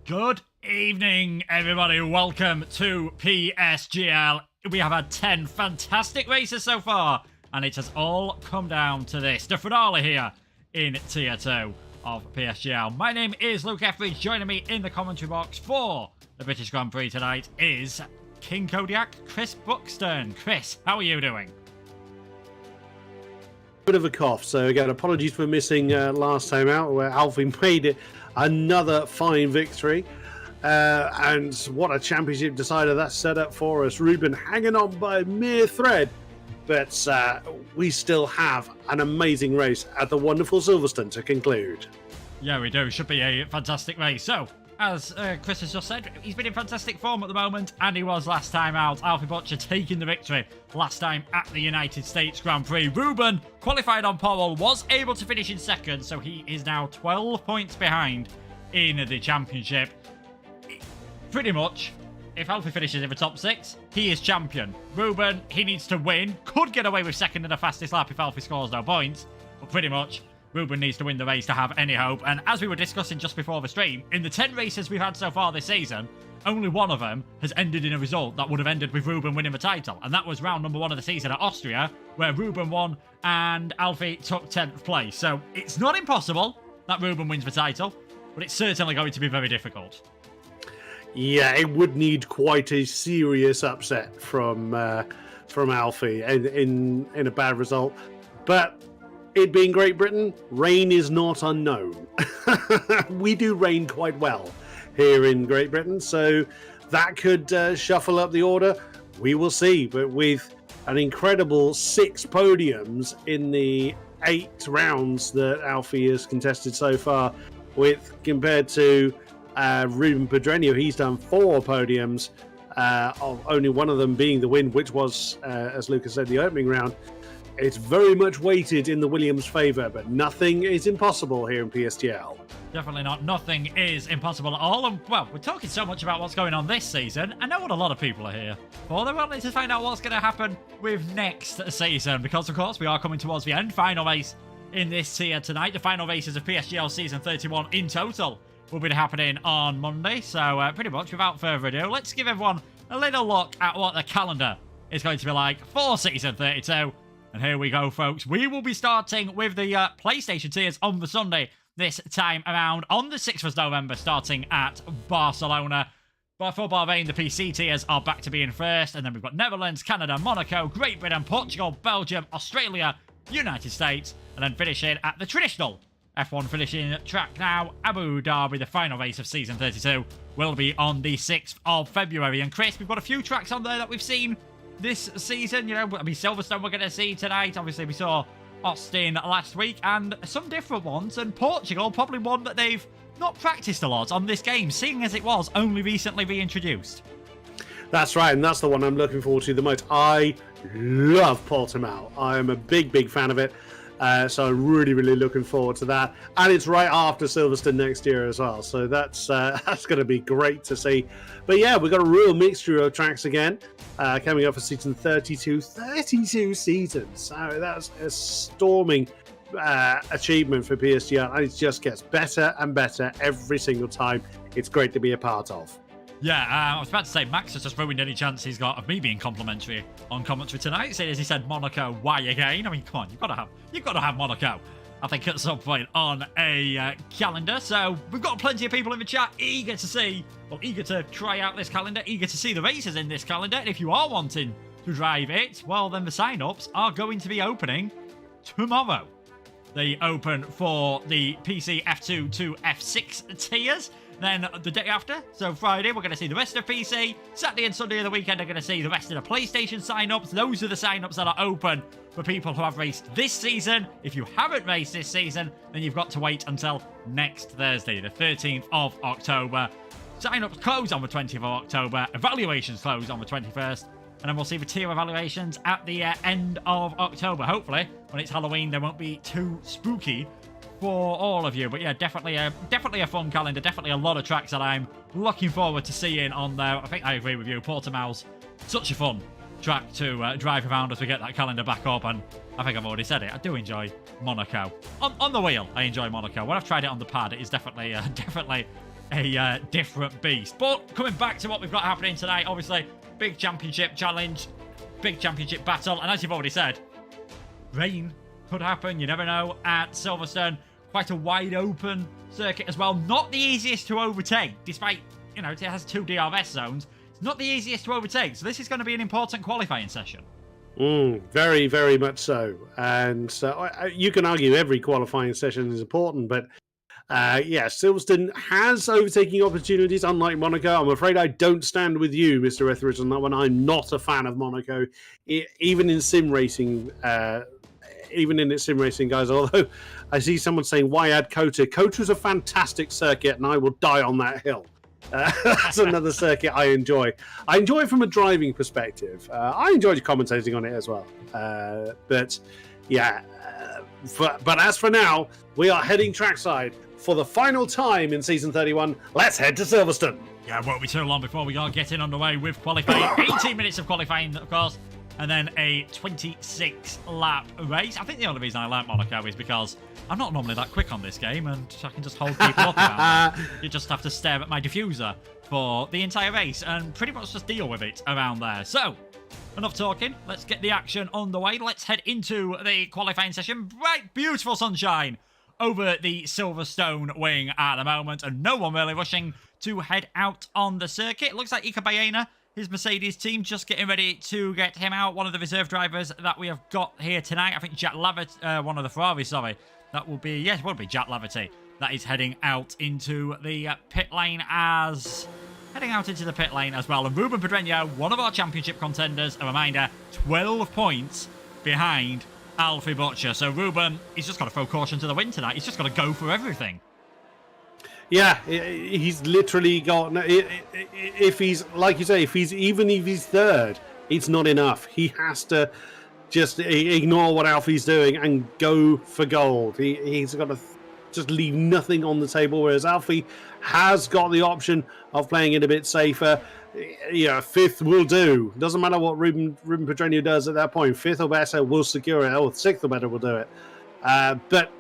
Good evening, everybody. Welcome to PSGL. We have had 10 fantastic races so far, and it has all come down to this. The finale here in Tier 2 of PSGL. My name is Luke Etheridge. Joining me in the commentary box for the British Grand Prix tonight is King Kodiak, Chris Buxton. Chris, how are you doing? Bit of a cough, so again, apologies for missing last time out, where Alfie made it another fine victory. And what a championship decider that set up for us. Ruben hanging on by a mere thread. But we still have an amazing race at the wonderful Silverstone to conclude. Yeah, we do. Should be a fantastic race. So, as Chris has just said, he's been in fantastic form at the moment, and he was last time out. Alfie Butcher taking the victory last time at the United States Grand Prix. Ruben, qualified on pole, was able to finish in second, so he is now 12 points behind in the championship. Pretty much, if Alfie finishes in the top 6, he is champion. Ruben, he needs to win. Could get away with second in the fastest lap if Alfie scores no points, but pretty much Ruben needs to win the race to have any hope. And as we were discussing just before the stream, in the 10 races we've had so far this season, only one of them has ended in a result that would have ended with Ruben winning the title. And that was round number 1 of the season at Austria, where Ruben won and Alfie took 10th place. So it's not impossible that Ruben wins the title, but it's certainly going to be very difficult. Yeah, it would need quite a serious upset from Alfie in a bad result. But it being Great Britain, rain is not unknown. We do rain quite well here in Great Britain, so that could shuffle up the order. We will see, but with an incredible 6 podiums in the 8 rounds that Alfie has contested so far, with compared to Ruben Pedreño, he's done 4 podiums, of only one of them being the win, which was, as Lucas said, the opening round. It's very much weighted in the Williams' favour, but nothing is impossible here in PSGL. Definitely not. Nothing is impossible at all. And, well, we're talking so much about what's going on this season. I know what a lot of people are here for. They're wanting to find out what's going to happen with next season, because, of course, we are coming towards the end. Final race in this tier tonight. The final races of PSGL Season 31 in total will be happening on Monday. So, pretty much, without further ado, let's give everyone a little look at what the calendar is going to be like for Season 32. And here we go, folks. We will be starting with the PlayStation tiers on the Sunday this time around on the 6th of November, starting at Barcelona. But for Bahrain, the PC tiers are back to being first. And then we've got Netherlands, Canada, Monaco, Great Britain, Portugal, Belgium, Australia, United States, and then finishing at the traditional F1 finishing track now, Abu Dhabi. The final race of Season 32 will be on the 6th of February. And Chris, we've got a few tracks on there that we've seen this season. You know, I mean, Silverstone we're going to see tonight. Obviously, we saw Austin last week, and some different ones. And Portugal, probably one that they've not practiced a lot on this game, seeing as it was only recently reintroduced. That's right, and that's the one I'm looking forward to the most. I love Portimao. I am a big fan of it. So I'm really looking forward to that. And it's right after Silverstone next year as well. So that's going to be great to see. But yeah, we've got a real mixture of tracks again coming up for season 32. 32 seasons. So that's a storming achievement for PSGL. And it just gets better and better every single time. It's great to be a part of. Yeah, I was about to say, Max has just ruined any chance he's got of me being complimentary on commentary tonight. Seeing as he said Monaco, why again? I mean, come on, you've got to have Monaco, I think, at some point on a calendar. So we've got plenty of people in the chat eager to try out this calendar, eager to see the races in this calendar. And if you are wanting to drive it, well, then the sign-ups are going to be opening tomorrow. They open for the PC F2 to F6 tiers. Then the day after, so Friday, we're going to see the rest of PC. Saturday and Sunday of the weekend are going to see the rest of the PlayStation sign-ups. Those are the sign-ups that are open for people who have raced this season. If you haven't raced this season, then you've got to wait until next Thursday, the 13th of October. Sign-ups close on the 20th of October. Evaluations close on the 21st. And then we'll see the tier evaluations at the end of October. Hopefully, when it's Halloween, they won't be too spooky for all of you. But yeah, definitely a fun calendar. Definitely a lot of tracks that I'm looking forward to seeing on there. I think I agree with you. Portimao's such a fun track to drive around as we get that calendar back up. And I think I've already said it. I do enjoy Monaco. On the wheel, I enjoy Monaco. When I've tried it on the pad, it is definitely a different beast. But coming back to what we've got happening tonight, obviously, big championship challenge, big championship battle, and as you've already said, rain could happen, you never know, at Silverstone. Quite a wide open circuit as well. Not the easiest to overtake, despite, it has 2 DRS zones. It's not the easiest to overtake, so this is going to be an important qualifying session. Very, very much so. And so you can argue every qualifying session is important, but Silverstone has overtaking opportunities, unlike Monaco. I'm afraid I don't stand with you, Mr. Etheridge, on that one. I'm not a fan of Monaco, even in sim racing. Even in its sim racing, guys. Although I see someone saying, "Why add Kota?" Kota's a fantastic circuit, and I will die on that hill. That's another circuit I enjoy. I enjoy it from a driving perspective. I enjoyed commentating on it as well. But as for now, we are heading trackside for the final time in Season 31. Let's head to Silverstone. Yeah, it won't be too long before we are getting underway with qualifying. 18 minutes of qualifying, of course, and then a 26-lap race. I think the only reason I like Monaco is because I'm not normally that quick on this game, and I can just hold people up around that. You just have to stare at my diffuser for the entire race and pretty much just deal with it around there. So, enough talking. Let's get the action on the way. Let's head into the qualifying session. Bright, beautiful sunshine over the Silverstone wing at the moment, and no one really rushing to head out on the circuit. Looks like Ika Baena, his Mercedes team, just getting ready to get him out. One of the reserve drivers that we have got here tonight, I think Jack Laverty, one of the Ferraris, sorry. That will be, yes, it will be Jack Laverty. That is heading out into the pit lane as well. And Ruben Pedreño, one of our championship contenders, a reminder, 12 points behind Alfie Butcher. So Ruben, he's just got to throw caution to the wind tonight. He's just got to go for everything. Yeah, he's literally got. If he's, like you say, if he's third, it's not enough. He has to just ignore what Alfie's doing and go for gold. He's got to just leave nothing on the table, whereas Alfie has got the option of playing it a bit safer. Yeah, fifth will do. Doesn't matter what Ruben Pedreño does at that point. Fifth or better will secure it, or sixth or better will do it. But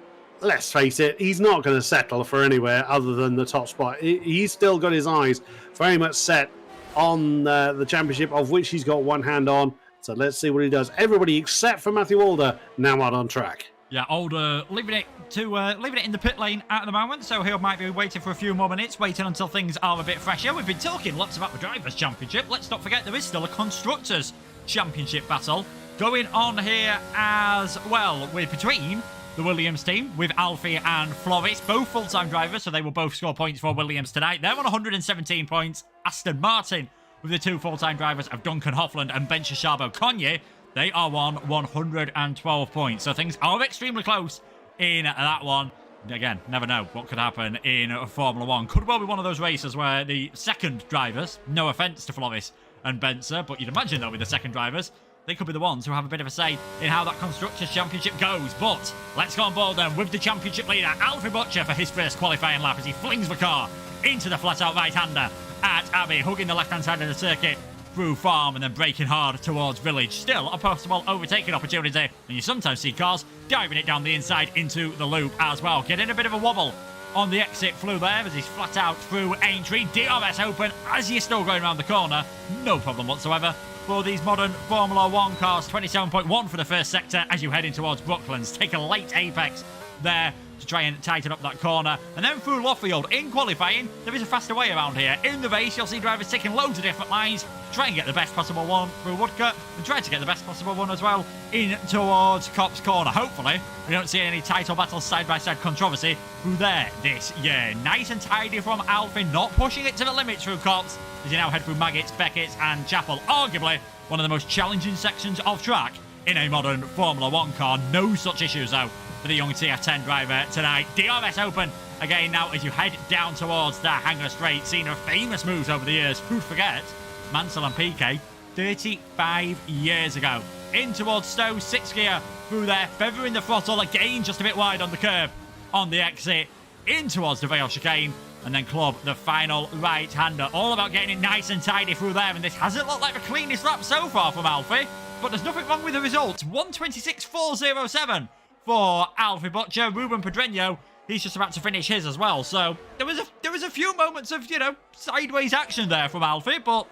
let's face it, he's not going to settle for anywhere other than the top spot. He's still got his eyes very much set on the championship, of which he's got one hand on. So let's see what he does. Everybody except for Matthew Alder now out on track. Yeah, Alder leaving it in the pit lane at the moment, so he might be waiting for a few more minutes, waiting until things are a bit fresher. We've been talking lots about the Drivers' Championship. Let's not forget there is still a Constructors' Championship battle going on here as well, with between the Williams team, with Alfie and Floris, both full-time drivers, so they will both score points for Williams tonight. They're on 117 points. Aston Martin, with the two full-time drivers of Duncan Hoffland and Ben Shashabo-Konye, they are on 112 points. So things are extremely close in that one. Again, never know what could happen in Formula 1. Could well be one of those races where the second drivers, no offence to Floris and Benzer, but you'd imagine they'll be the second drivers, they could be the ones who have a bit of a say in how that Constructors' Championship goes. But let's go on board then with the championship leader, Alfie Butcher, for his first qualifying lap as he flings the car into the flat-out right-hander at Abbey, hugging the left-hand side of the circuit through Farm and then braking hard towards Village. Still a possible overtaking opportunity, and you sometimes see cars diving it down the inside into the loop as well. Getting a bit of a wobble on the exit through there as he's flat out through Aintree. DRS open as you're still going around the corner. No problem whatsoever for these modern Formula 1 cars. 27.1 for the first sector as you head in towards Brooklands. Take a late apex there to try and tighten up that corner. And then through Loffield. In qualifying, there is a faster way around here. In the race, you'll see drivers taking loads of different lines, try and get the best possible one through Woodcote, and try to get the best possible one as well in towards Cops Corner. Hopefully, we don't see any title battles, side-by-side controversy through there this year. Nice and tidy from Alfie, not pushing it to the limit through Cops, as you now head through Maggots, Beckett's and Chapel. Arguably one of the most challenging sections of track in a modern Formula 1 car. No such issues, though, for the young TF10 driver tonight. DRS open again now as you head down towards the Hangar Straight. Seen of famous moves over the years. Who'd forget? Mansell and Piquet 35 years ago. In towards Stowe, 6th gear through there, feathering the throttle again, just a bit wide on the curb on the exit. In towards the Vale chicane, and then club the final right-hander. All about getting it nice and tidy through there, and this hasn't looked like the cleanest lap so far from Alfie, but there's nothing wrong with the results. 1:26.407 for Alfie Butcher. Ruben Pedreño, he's just about to finish his as well, so there was there's a few moments of, sideways action there from Alfie, but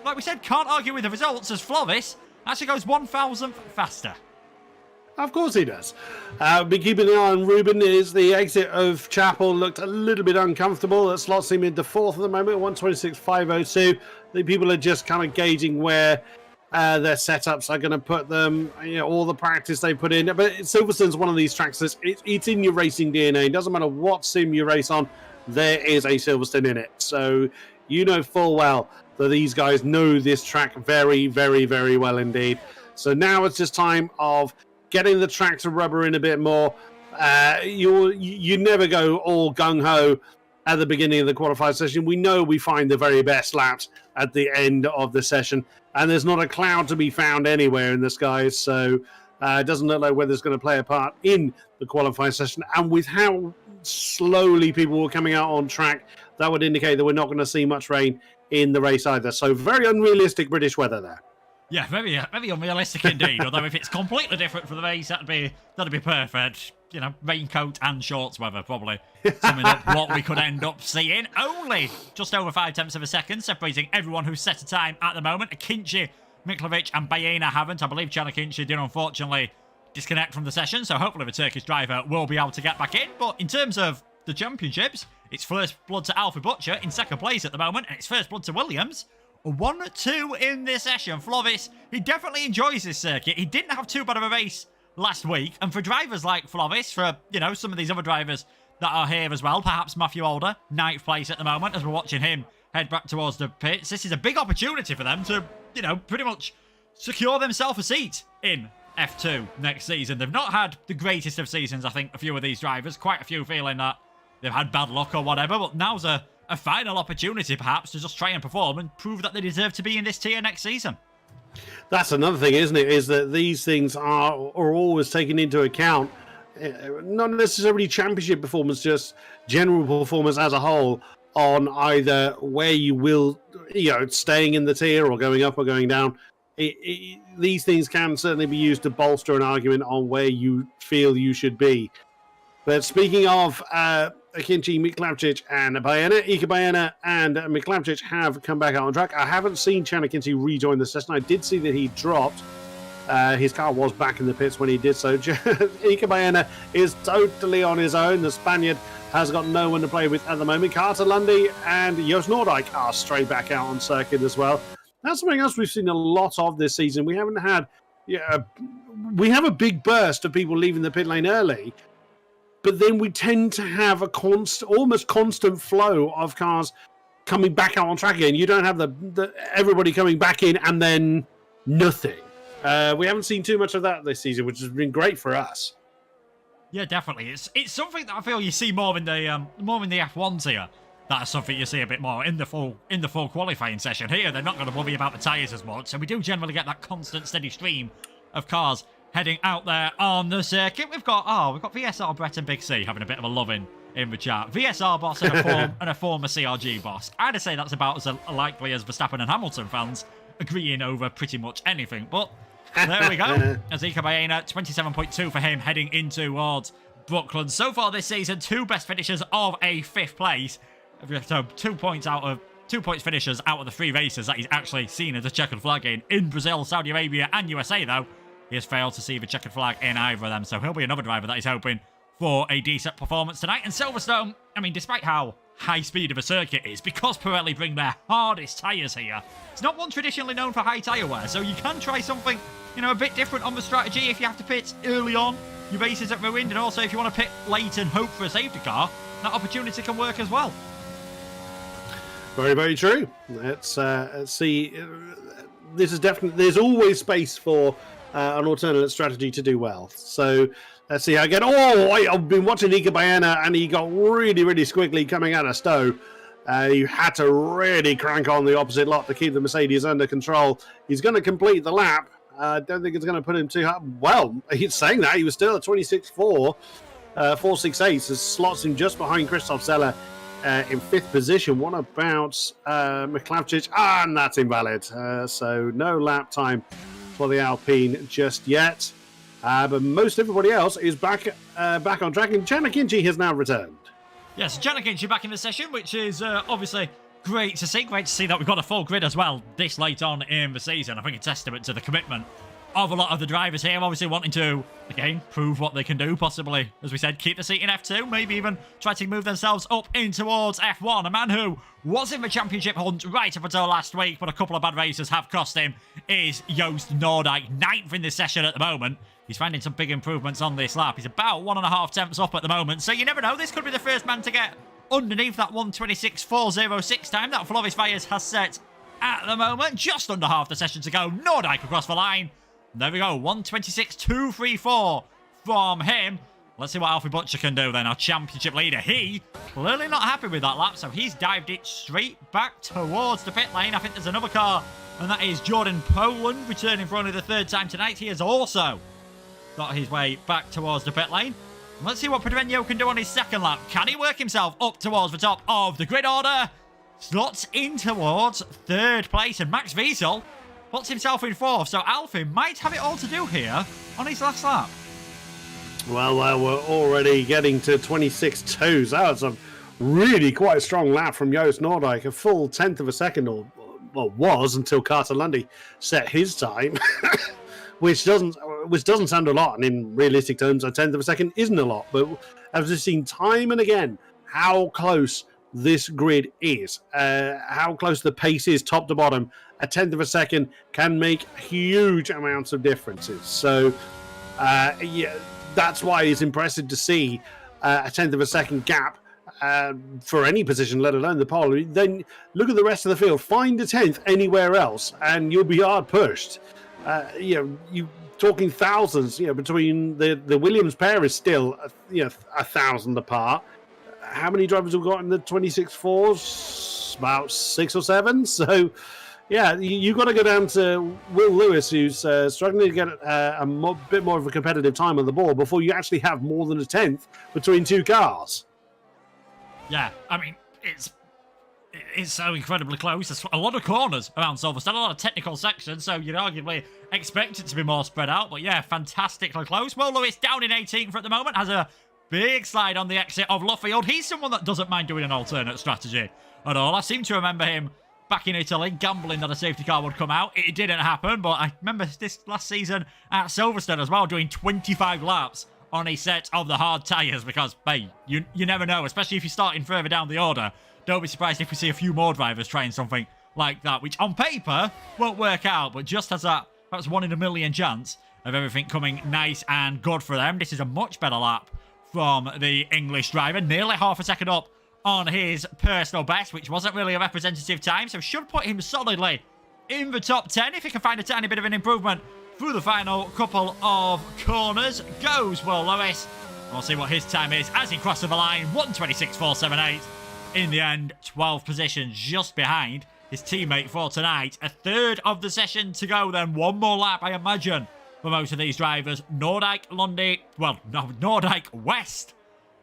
like we said, can't argue with the results as Flovis actually goes 1,000th faster. Of course he does. Been keeping an eye on Ruben. Is the exit of Chapel looked a little bit uncomfortable. That slots him into fourth at the moment, 126.502. The people are just kind of gauging where their setups are going to put them, all the practice they put in. But Silverstone's one of these tracks that's it's in your racing DNA. It doesn't matter what sim you race on, there is a Silverstone in it. So you know full well that these guys know this track very, very, very well indeed. So now it's just time of getting the track to rubber in a bit more. You never go all gung-ho at the beginning of the qualified session. We know we find the very best laps at the end of the session, and there's not a cloud to be found anywhere in the skies, so it doesn't look like weather's going to play a part in the qualifying session. And with how slowly people were coming out on track, that would indicate that we're not going to see much rain in the race either. So very unrealistic British weather there. Yeah, very, very unrealistic indeed. Although if it's completely different for the race, that'd be perfect. Raincoat and shorts weather, probably summing up what we could end up seeing. Only just over 0.5 of a second separating everyone who's set a time at the moment. Akinci, Miklovic and Baena haven't. I believe Akinci did unfortunately disconnect from the session, so hopefully the Turkish driver will be able to get back in. But in terms of the championships, it's first blood to Alfie Butcher in second place at the moment, and it's first blood to Williams. 1-2 in this session. Flovis, he definitely enjoys this circuit. He didn't have too bad of a race last week. And for drivers like Flovis, for, some of these other drivers that are here as well, perhaps Matthew Alder, 9th place at the moment, as we're watching him head back towards the pits. This is a big opportunity for them to, pretty much secure themselves a seat in F2 next season. They've not had the greatest of seasons, I think, a few of these drivers. Quite a few feeling that they've had bad luck or whatever, but now's a final opportunity, perhaps, to just try and perform and prove that they deserve to be in this tier next season. That's another thing, isn't it? Is that these things are always taken into account. Not necessarily championship performance, just general performance as a whole on either where you will, staying in the tier or going up or going down. These things can certainly be used to bolster an argument on where you feel you should be. But speaking of Akinci, Miklavcic and Baena, Ika Baena and Miklavcic have come back out on track. I haven't seen Akinci rejoin the session. I did see that he dropped. His car was back in the pits when he did so. Ika Baena is totally on his own. The Spaniard has got no one to play with at the moment. Carter Lundy and Jos Noordijk are straight back out on circuit as well. That's something else we've seen a lot of this season. We haven't had... we have a big burst of people leaving the pit lane early, but then we tend to have a almost constant flow of cars coming back out on track again. You don't have the everybody coming back in and then nothing. We haven't seen too much of that this season, which has been great for us. Yeah, definitely. It's something that I feel you see more in the F1s here. That's something you see a bit more in the full qualifying session. Here, they're not going to worry about the tyres as much, so we do generally get that constant, steady stream of cars heading out there on the circuit. We've got VSR Brett and Big C having a bit of a loving in the chat. VSR boss and a former CRG boss. I'd say that's about as likely as Verstappen and Hamilton fans agreeing over pretty much anything. But there we go. Azika Baena, 27.2 for him heading in towards Brooklyn. So far this season, 2 best finishers of a 5th place. So 2 points finishers out of the 3 races that he's actually seen as a checkered flag in Brazil, Saudi Arabia and USA though. He has failed to see the checkered flag in either of them, so he'll be another driver that is hoping for a decent performance tonight. And Silverstone, I mean, despite how high speed of a circuit is, because Pirelli bring their hardest tyres here, it's not one traditionally known for high tyre wear, so you can try something, a bit different on the strategy if you have to pit early on your races at ruined, and also if you want to pit late and hope for a safety car, that opportunity can work as well. Very, very true. Let's see. This is definitely, there's always space for an alternate strategy to do well. So let's see how I get. I've been watching Ika Baena and he got really, really squiggly coming out of Stowe. You had to really crank on the opposite lot to keep the Mercedes under control. He's going to complete the lap. I don't think it's going to put him too hard. Well, he's saying that. He was still at 26.4, 4.68, so slots him just behind Christoph Zeller in 5th position. What about Miklavcic? And that's invalid. So no lap time for the Alpine just yet. But most everybody else is back on track, and Akinci has now returned. Yes, Janakinchi back in the session, which is obviously great to see. Great to see that we've got a full grid as well this late on in the season. I think a testament to the commitment of a lot of the drivers here, obviously wanting to, again, prove what they can do, possibly, as we said, keep the seat in F2, maybe even try to move themselves up in towards F1. A man who was in the championship hunt right up until last week, but a couple of bad races have cost him, is Joost Noordijk, 9th in this session at the moment. He's finding some big improvements on this lap. He's about 1.5 tenths up at the moment, so you never know, this could be the first man to get underneath that 1:26.406 time that Floris Vayers has set at the moment. Just under half the session to go. Noordijk across the line. There we go, 1:26.234 from him. Let's see what Alfie Butcher can do then, our championship leader. He clearly not happy with that lap, so he's dived it straight back towards the pit lane. I think there's another car, and that is Jordan Poland, returning for only the 3rd time tonight. He has also got his way back towards the pit lane. Let's see what Pedreño can do on his 2nd lap. Can he work himself up towards the top of the grid order? Slots in towards 3rd place, and Max Wiesel puts himself in 4th, so Alfie might have it all to do here on his last lap. Well, we're already getting to 26.2s. That was a really quite strong lap from Joost Noordijk, a full 10th of a second, or well, was until Carter Lundy set his time, which doesn't sound a lot, and in realistic terms, a 10th of a second isn't a lot. But as we've seen time and again, how close this grid is, how close the pace is top to bottom. A 10th of a second can make huge amounts of differences. So, yeah, that's why it's impressive to see a 10th of a second gap for any position, let alone the pole. Then look at the rest of the field. Find a 10th anywhere else, and you'll be hard pushed. You talking thousands. Between the Williams pair is still 1,000 apart. How many drivers have got in the 26.4s? About 6 or 7. So. Yeah, you've got to go down to Will Lewis, who's struggling to get a bit more of a competitive time on the ball before you actually have more than a 10th between 2 cars. Yeah, I mean, it's so incredibly close. There's a lot of corners around Silverstone, a lot of technical sections, so you'd arguably expect it to be more spread out. But yeah, fantastically close. Will Lewis down in 18th at the moment, has a big slide on the exit of Luffield. He's someone that doesn't mind doing an alternate strategy at all. I seem to remember him back in Italy, gambling that a safety car would come out. It didn't happen, but I remember this last season at Silverstone as well, doing 25 laps on a set of the hard tyres because, hey, you never know, especially if you're starting further down the order. Don't be surprised if we see a few more drivers trying something like that, which on paper won't work out, but just as that's 1 in a million chance of everything coming nice and good for them. This is a much better lap from the English driver, nearly half a second up on his personal best, which wasn't really a representative time, so should put him solidly in the top 10 if he can find a tiny bit of an improvement through the final couple of corners. Goes Will Lewis. We'll see what his time is as he crosses the line. 1:26.478. In the end, 12 positions just behind his teammate for tonight. A 3rd of the session to go then. One more lap, I imagine, for most of these drivers. Noordijk, Lundy, Noordijk, West,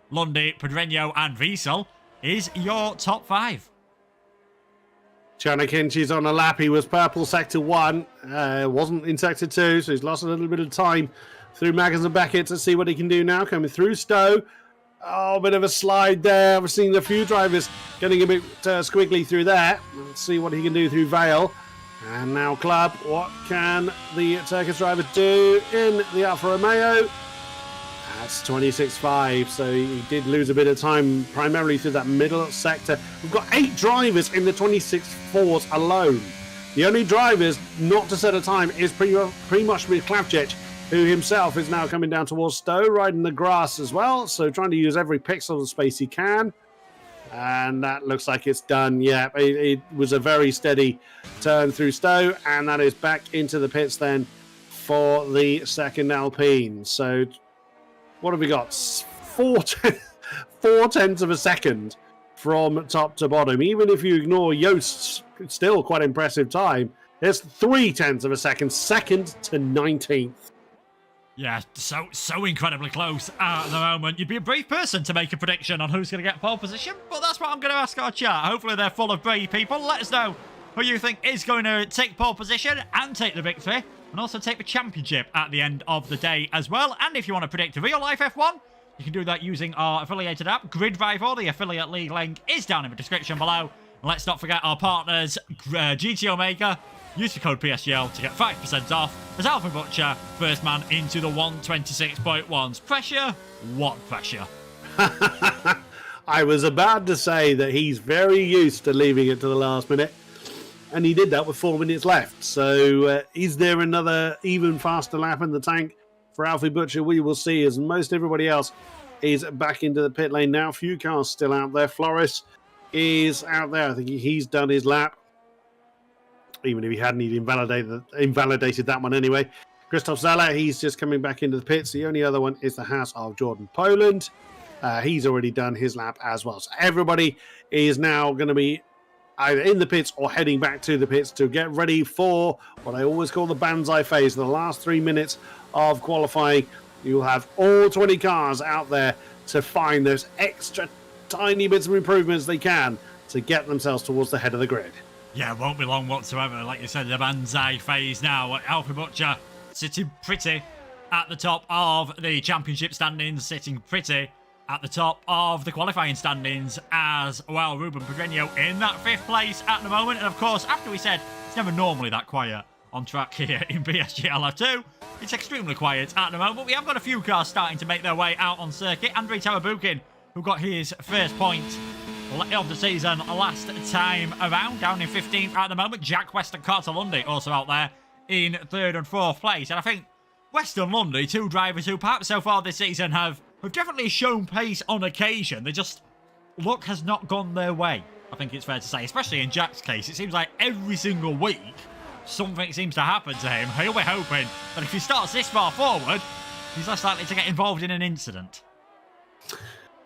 Lundy, Pedreño and Wiesel is your top 5. Janakinchi's on a lap. He was purple sector 1, wasn't in sector 2, so he's lost a little bit of time through Maggins and Beckett to see what he can do now. Coming through Stowe. Oh, a bit of a slide there. We're seeing a few drivers getting a bit squiggly through there. Let's see what he can do through Vale. And now Club. What can the Turkish driver do in the Alfa Romeo? That's 26.5, so he did lose a bit of time, primarily through that middle sector. We've got 8 drivers in the 26.4s alone. The only drivers not to set a time is pretty much with Klavcic, who himself is now coming down towards Stowe, riding the grass as well, so trying to use every pixel of space he can. And that looks like it's done. Yeah, it was a very steady turn through Stowe, and that is back into the pits then for the second Alpine. So what have we got? 4 tenths of a second from top to bottom. Even if you ignore Jost's still quite impressive time, it's 3 tenths of a second, 2nd to 19th. Yeah, so incredibly close at the moment. You'd be a brave person to make a prediction on who's going to get pole position, but that's what I'm going to ask our chat. Hopefully they're full of brave people. Let us know who you think is going to take pole position and take the victory, and also take the championship at the end of the day as well. And if you want to predict a real life F1, You can do that using our affiliated app, Grid Rival. The affiliate league link is down in the description below. And let's not forget our partners, GT Omega. Use the code PSGL to get 5% off as Alpha Butcher, first man into the 126.1s. Pressure? What pressure? I was about to say that he's very used to leaving it to the last minute, and he did that with 4 minutes left. So is there another even faster lap in the tank for Alfie Butcher? We will see, as most everybody else is back into the pit lane now. Few cars still out there. Flores is out there. I think he's done his lap. Even if he hadn't, he'd invalidated that one anyway. Christoph Zala, he's just coming back into the pits. The only other one is the house of Jordan Poland. He's already done his lap as well. So everybody is now going to be either in the pits or heading back to the pits to get ready for what I always call the Banzai phase. The last 3 minutes of qualifying, you'll have all 20 cars out there to find those extra tiny bits of improvements they can to get themselves towards the head of the grid. Yeah, it won't be long whatsoever. Like you said, the Banzai phase now. Alfie Butcher sitting pretty at the top of the championship standings, sitting pretty at the top of the qualifying standings as well. Ruben Pedreño in that 5th place at the moment. And of course, after we said it's never normally that quiet on track here in PSGL F2, it's extremely quiet at the moment. But we have got a few cars starting to make their way out on circuit. Andrei Tarabukin, who got his first point of the season last time around, down in 15th at the moment. Jack West and Carter Lundy also out there in 3rd and 4th place. And I think West and Lundy, two drivers who perhaps so far this season have definitely shown pace on occasion. They just, luck has not gone their way, I think it's fair to say. Especially in Jack's case, it seems like every single week something seems to happen to him. He'll be hoping that if he starts this far forward, he's less likely to get involved in an incident.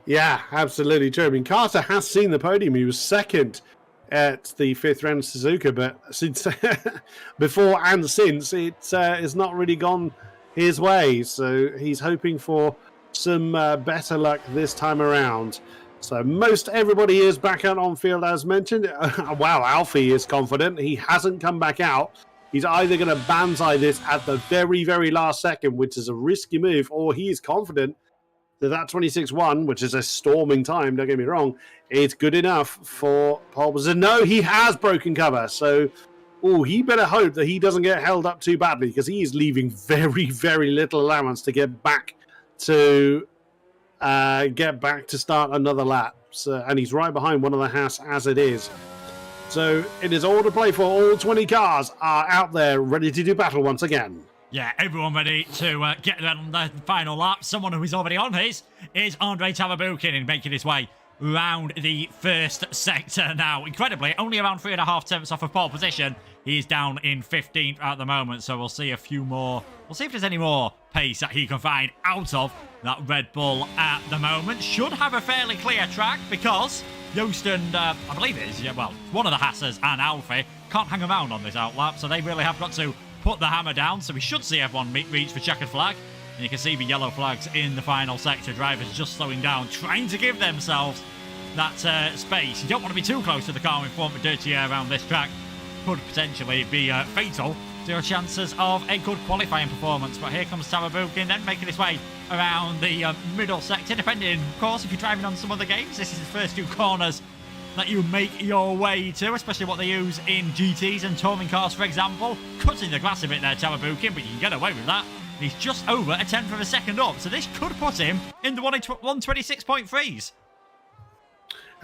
Yeah, absolutely true. I mean, Carter has seen the podium. He was second at the 5th round of Suzuka, but since before and since, it's not really gone his way. So he's hoping for some better luck this time around. So most everybody is back out on field, as mentioned. Wow, Alfie is confident. He hasn't come back out. He's either going to banzai this at the very, very last second, which is a risky move, or he is confident that 26.1, which is a storming time, don't get me wrong, is good enough for pole position. No, he has broken cover. So, he better hope that he doesn't get held up too badly, because he is leaving very, very little allowance to get back to start another lap. So, and he's right behind one of the Haas as it is. So it is all to play for. All 20 cars are out there ready to do battle once again. Yeah, everyone ready to get on the final lap. Someone who is already on his is Andrei Tarabukin and making his way round the first sector now. Incredibly, only around 3.5 tenths off of pole position. He's down in 15th at the moment, so we'll see a few more. We'll see if there's any more pace that he can find out of that Red Bull at the moment. Should have a fairly clear track because Joost and, I believe it is, one of the Hassers and Alfie can't hang around on this outlap, so they really have got to put the hammer down. So we should see everyone reach for checkered flag. And you can see the yellow flags in the final sector. Drivers just slowing down, trying to give themselves that space. You don't want to be too close to the car in front with dirty air around this track. Could potentially be fatal to your chances of a good qualifying performance. But here comes Tarabukin, then making his way around the middle sector. Depending, of course, if you're driving on some other games, this is the first 2 corners that you make your way to, especially what they use in GTs and touring cars, for example. Cutting the glass a bit there, Tarabukin, but you can get away with that. He's just over a tenth of a second up, so this could put him in the 126.3s.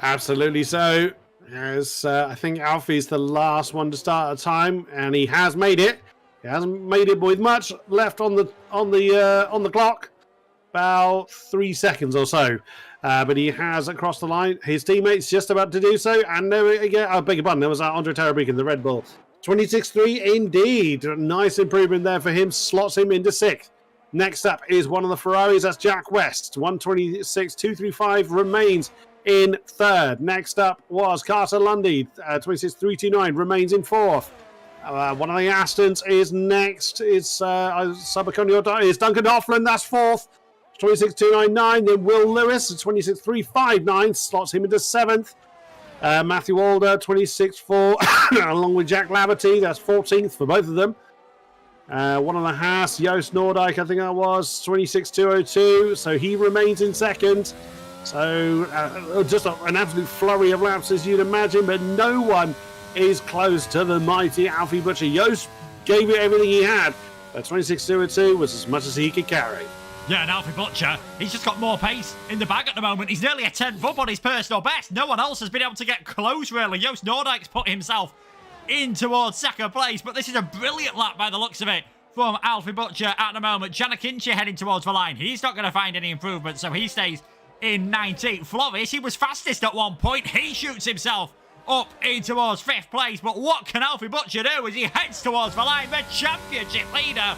Absolutely so. As I think Alfie's the last one to start at time, and he has made it. He hasn't made it with much left on the clock, about 3 seconds or so. But he has crossed the line. His teammates just about to do so, and there we go. I beg your pardon. There was Andrei Tarabukin, the Red Bull. 26.3 indeed. Nice improvement there for him. Slots him into 6th. Next up is one of the Ferraris. That's Jack West. 126.235 remains in 3rd. Next up was Carter Lundy. 26.329 remains in 4th. One of the Astons is next. It's is Duncan Hoffman. That's 4th. 26.299. Then Will Lewis at 26.359 slots him into 7th. Matthew Alder, 26.4, along with Jack Laverty. That's 14th for both of them. One on the Haas, Joost Noordijk, I think that was, 26.202. So he remains in second. So just an absolute flurry of laps, as you'd imagine, but no one is close to the mighty Alfie Butcher. Joost gave it everything he had, but 26.202 was as much as he could carry. Yeah, and Alfie Butcher, he's just got more pace in the bag at the moment. He's nearly a 10th up on his personal best. No one else has been able to get close, really. Joost Noordijk's put himself in towards second place, but this is a brilliant lap by the looks of it from Alfie Butcher at the moment. Janakinci heading towards the line. He's not going to find any improvement, so he stays in 19th. Floris, he was fastest at one point. He shoots himself up in towards 5th place, but what can Alfie Butcher do as he heads towards the line? The championship leader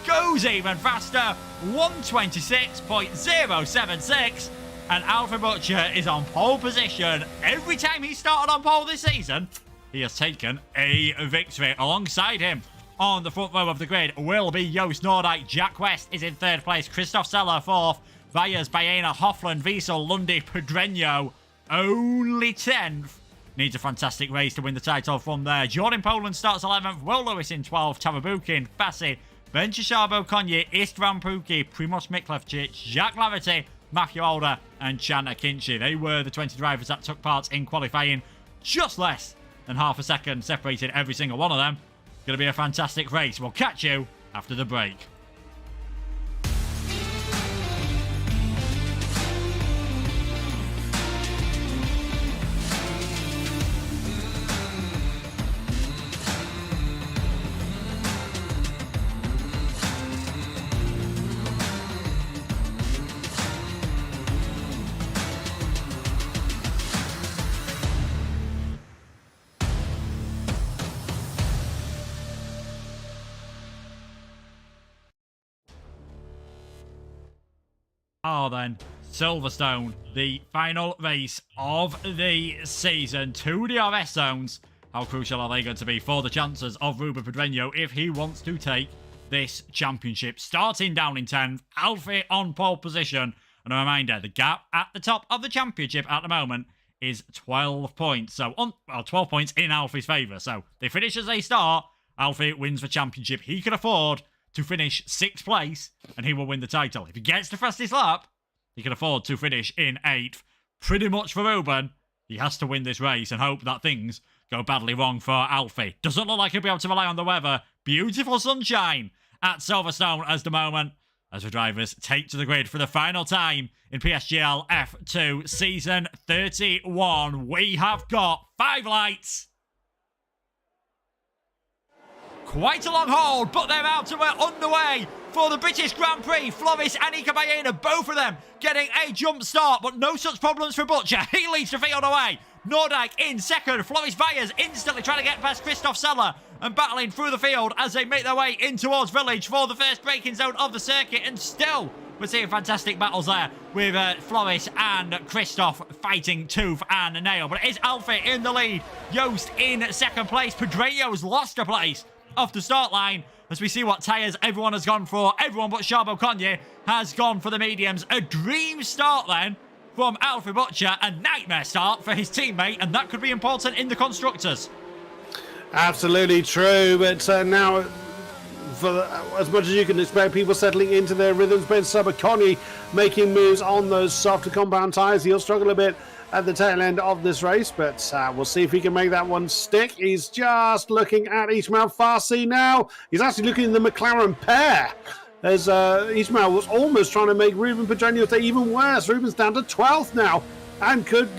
goes even faster, 126.076, and Alfie Butcher is on pole position. Every time he started on pole this season, he has taken a victory. Alongside him on the front row of the grid will be Joost Noordijk. Jack West is in 3rd place, Christoph Seller 4th, Vyers, Baena, Hofland, Wiesel, Lundy, Pedreño only 10th. Needs a fantastic race to win the title from there. Jordan Poland starts 11th, Will Lewis in 12th, Tarabukin, Fassi, Ben Chishabo, Konye, Istvan Puki, Primoz Miklevcic, Jacques Larity, Matthew Alder, and Chana Kinchi. They were the 20 drivers that took part in qualifying. Just less than half a second separated every single one of them. Going to be a fantastic race. We'll catch you after the break. Oh, then, Silverstone, the final race of the season. 2 DRS zones. How crucial are they going to be for the chances of Ruben Pedreño if he wants to take this championship? Starting down in 10th, Alfie on pole position. And a reminder, the gap at the top of the championship at the moment is 12 points. So, 12 points in Alfie's favour. So, they finish as they start. Alfie wins the championship. He can afford to finish 6th place, and he will win the title. If he gets the fastest lap, he can afford to finish in 8th. Pretty much for Ruben, he has to win this race and hope that things go badly wrong for Alfie. Doesn't look like he'll be able to rely on the weather. Beautiful sunshine at Silverstone at the moment, as the drivers take to the grid for the final time in PSGL F2 Season 31. We have got 5 lights. Quite a long hold, but they're out and we're underway for the British Grand Prix. Floris and Ika Baena, both of them getting a jump start, but no such problems for Butcher. He leads the field away. Noordijk in second. Floris Vyers instantly trying to get past Christoph Seller and battling through the field as they make their way in towards Village for the first braking zone of the circuit. And still, we're seeing fantastic battles there with Floris and Christoph fighting tooth and nail. But it is Alfie in the lead. Joost in second place. Pedreño's lost a place off the start line as we see what tyres everyone has gone for. Everyone but Chabo Konye has gone for the mediums. A dream start then from Alfie Butcher. A nightmare start for his teammate, and that could be important in the constructors. Absolutely true, but now, for as much as you can expect, people settling into their rhythms. Ben Sabakoni making moves on those softer compound tyres. He'll struggle a bit at the tail end of this race, but we'll see if he can make that one stick. He's just looking at Ismail Farsi now. He's actually looking at the McLaren pair, as Ismail was almost trying to make Ruben Pedreño even worse. Ruben's down to 12th now and could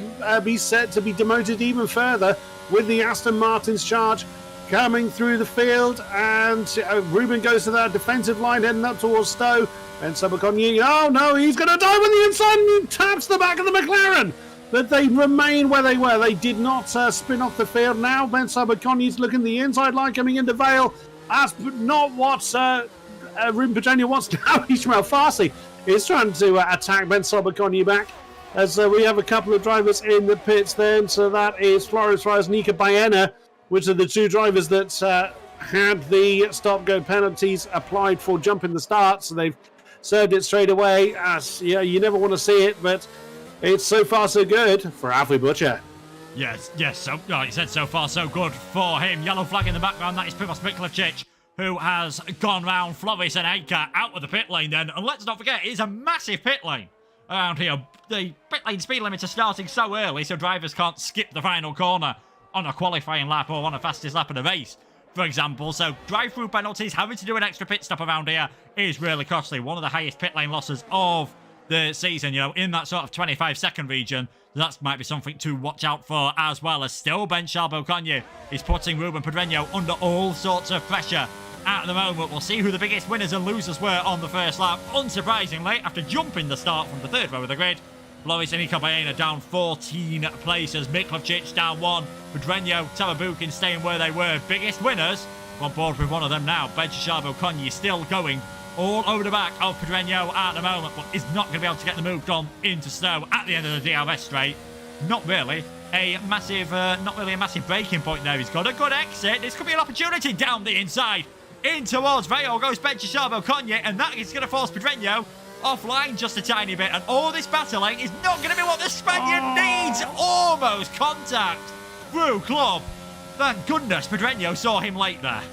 be set to be demoted even further with the Aston Martin's charge coming through the field. And Ruben goes to that defensive line heading up towards Stowe. And Sabakoni, oh no, he's going to dive on the inside and he taps the back of the McLaren. But they remain where they were. They did not spin off the field. Now Ben Sabakoni's looking the inside line coming into Vale. That's not what Ruben Pedreño wants now. Ismail Farsi is trying to attack Ben Sabakoni back. As we have a couple of drivers in the pits then. So that is Floris Vyers and Ika Baena, which are the 2 drivers that had the stop-go penalties applied for jumping the start. So they've served it straight away. Yeah, you never want to see it, but it's so far so good for Alfie Butcher. Yes, so, he said so far so good for him. Yellow flag in the background, that is Primoz Miklevcic, who has gone round Floris and Aker out of the pit lane then. And let's not forget, it is a massive pit lane around here. The pit lane speed limits are starting so early, so drivers can't skip the final corner on a qualifying lap or on a fastest lap of the race, for example. So drive-through penalties, having to do an extra pit stop around here is really costly. One of the highest pit lane losses of the season, you know, in that sort of 25-second region. That might be something to watch out for, as well as still Ben Charbel-Cogne is putting Ruben Pedreño under all sorts of pressure at the moment. We'll see who the biggest winners and losers were on the first lap. Unsurprisingly, after jumping the start from the third row of the grid, Floris and Baena down 14 places. Miklavčič down 1. Pedreño, Tarabukin staying where they were. Biggest winners on board with one of them now. Ben Charbel-Cogne still going all over the back of Pedreño at the moment, but is not going to be able to get the move done into Stowe at the end of the DRS straight. Not really a massive breaking point there. He's got a good exit. This could be an opportunity down the inside. In towards Vale goes Ben Charbel-Cogne, and that is going to force Pedreño offline just a tiny bit. And all this battling is not going to be what the Spaniard needs. Almost contact through club. Thank goodness Pedreño saw him late there.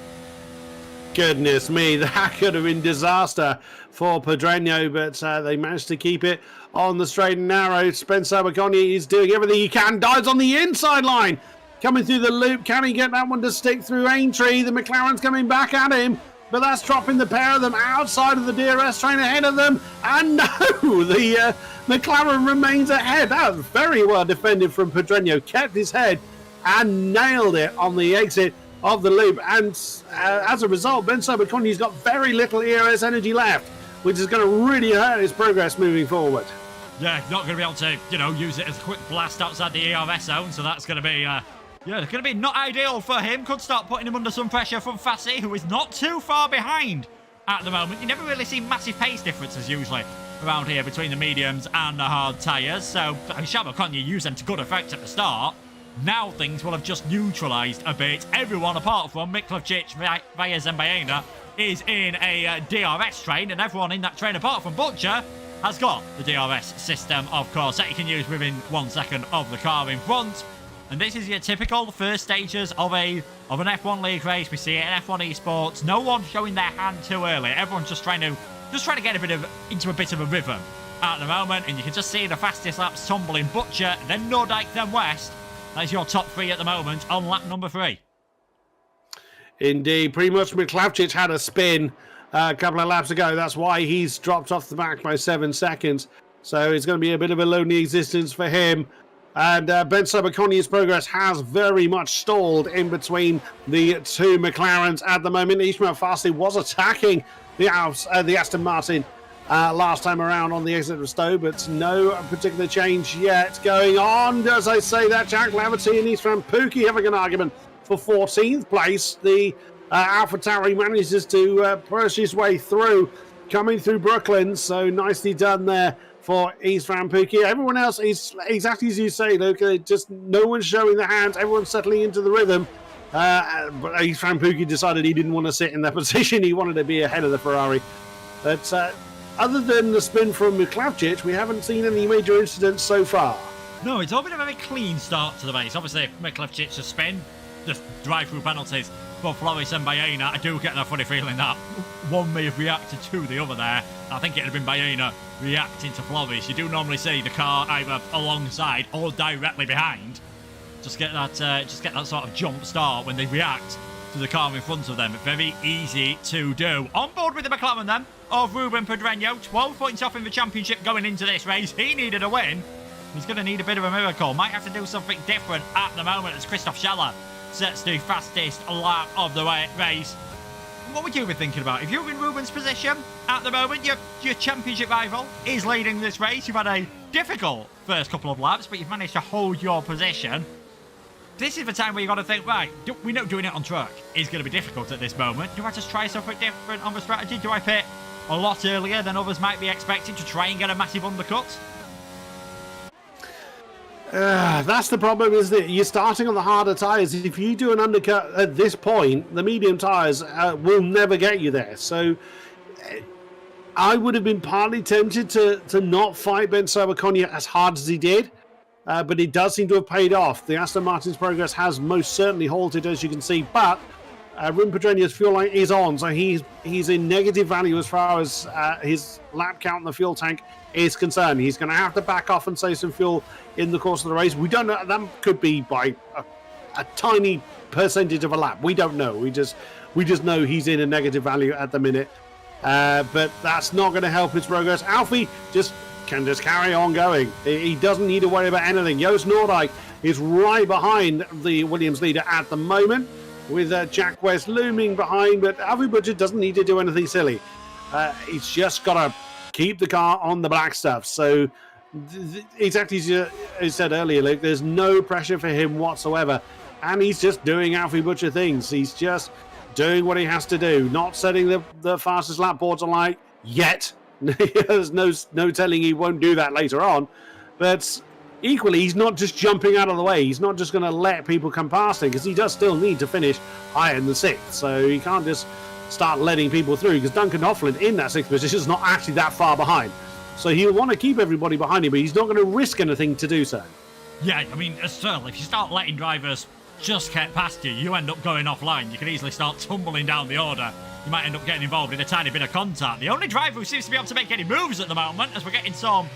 Goodness me, that could have been disaster for Pedreño, but they managed to keep it on the straight and narrow. Spencer Charbel-Cogne is doing everything he can, dives on the inside line, coming through the loop. Can he get that one to stick through Aintree? The McLaren's coming back at him, but that's dropping the pair of them outside of the DRS train ahead of them. And no, the McLaren remains ahead. That was very well defended from Pedreño, kept his head and nailed it on the exit of the loop, and as a result, Ben Charbel-Cogne's got very little ERS energy left, which is going to really hurt his progress moving forward. Yeah, not going to be able to, you know, use it as a quick blast outside the ERS zone, so that's going to be, it's going to be not ideal for him. Could start putting him under some pressure from Fassi, who is not too far behind at the moment. You never really see massive pace differences usually around here between the mediums and the hard tyres, so Charbel-Cogne used them to good effect at the start. Now things will have just neutralised a bit. Everyone apart from Miklavčič, Valles and Baena is in a DRS train, and everyone in that train apart from Butcher has got the DRS system, of course, that you can use within 1 second of the car in front. And this is your typical first stages of an F1 league race. We see it in F1 esports. No one showing their hand too early. Everyone's just trying to get into a bit of a rhythm at the moment, and you can just see the fastest laps tumbling. Butcher, then Nordyke, then West. That's your top three at the moment on lap number 3. Indeed. Pretty much Miklavčič had a spin a couple of laps ago. That's why he's dropped off the back by 7 seconds. So it's going to be a bit of a lonely existence for him. And Ben Charbel-Cogne's progress has very much stalled in between the two McLarens at the moment. Ismail Fassi was attacking the Aston Martin last time around on the exit of Stowe, but no particular change yet going on. As I say that, Jack Laverty and Ismail Pookie having an argument for 14th place. The AlphaTauri manages to push his way through, coming through Brooklyn, so nicely done there for Ismail Pookie. Everyone else is exactly as you say, Luke. Just no one's showing their hands, everyone's settling into the rhythm. But Ismail Pookie decided he didn't want to sit in that position, he wanted to be ahead of the Ferrari. But other than the spin from Miklavčič, we haven't seen any major incidents so far. No, it's all been a very clean start to the race. Obviously, Miklavčič's spin, just drive-through penalties for Floris and Baena. I do get that funny feeling that one may have reacted to the other there. I think it had been Baena reacting to Floris. You do normally see the car either alongside or directly behind. Just get that sort of jump start when they react to the car in front of them. Very easy to do. On board with the McLaren then of Ruben Pedreño. 12 points off in the championship going into this race. He needed a win. He's going to need a bit of a miracle. Might have to do something different at the moment as Christoph Scheller sets the fastest lap of the race. What would you be thinking about? If you're in Ruben's position at the moment, your championship rival is leading this race. You've had a difficult first couple of laps, but you've managed to hold your position. This is the time where you've got to think, right, we know doing it on track is going to be difficult at this moment. Do I just try something different on the strategy? Do I pit a lot earlier than others might be expecting to try and get a massive undercut? That's the problem, isn't it? You're starting on the harder tyres. If you do an undercut at this point, the medium tyres will never get you there. So I would have been partly tempted to not fight Ben Charbel-Cogne as hard as he did. But it does seem to have paid off. The Aston Martin's progress has most certainly halted, as you can see. But Ruben Pedreño's fuel line is on, so he's in negative value as far as his lap count in the fuel tank is concerned. He's going to have to back off and save some fuel in the course of the race. We don't know. That could be by a tiny percentage of a lap. We don't know. We just know he's in a negative value at the minute. But that's not going to help his progress. Alfie can just carry on going. He doesn't need to worry about anything. Joost Noordijk is right behind the Williams leader at the moment, with Jack West looming behind, but Alfie Butcher doesn't need to do anything silly. He's just got to keep the car on the black stuff. So exactly as you said earlier, Luke, there's no pressure for him whatsoever. And he's just doing Alfie Butcher things. He's just doing what he has to do, not setting the fastest lap boards alight yet. There's no telling he won't do that later on. But equally, he's not just jumping out of the way. He's not just going to let people come past him, because he does still need to finish higher in the 6th. So he can't just start letting people through, because Duncan Hoffland in that 6th position is not actually that far behind. So he'll want to keep everybody behind him, but he's not going to risk anything to do so. Yeah, I mean, certainly, if you start letting drivers just get past you, you end up going offline. You can easily start tumbling down the order. You might end up getting involved in a tiny bit of contact. The only driver who seems to be able to make any moves at the moment, as we're getting some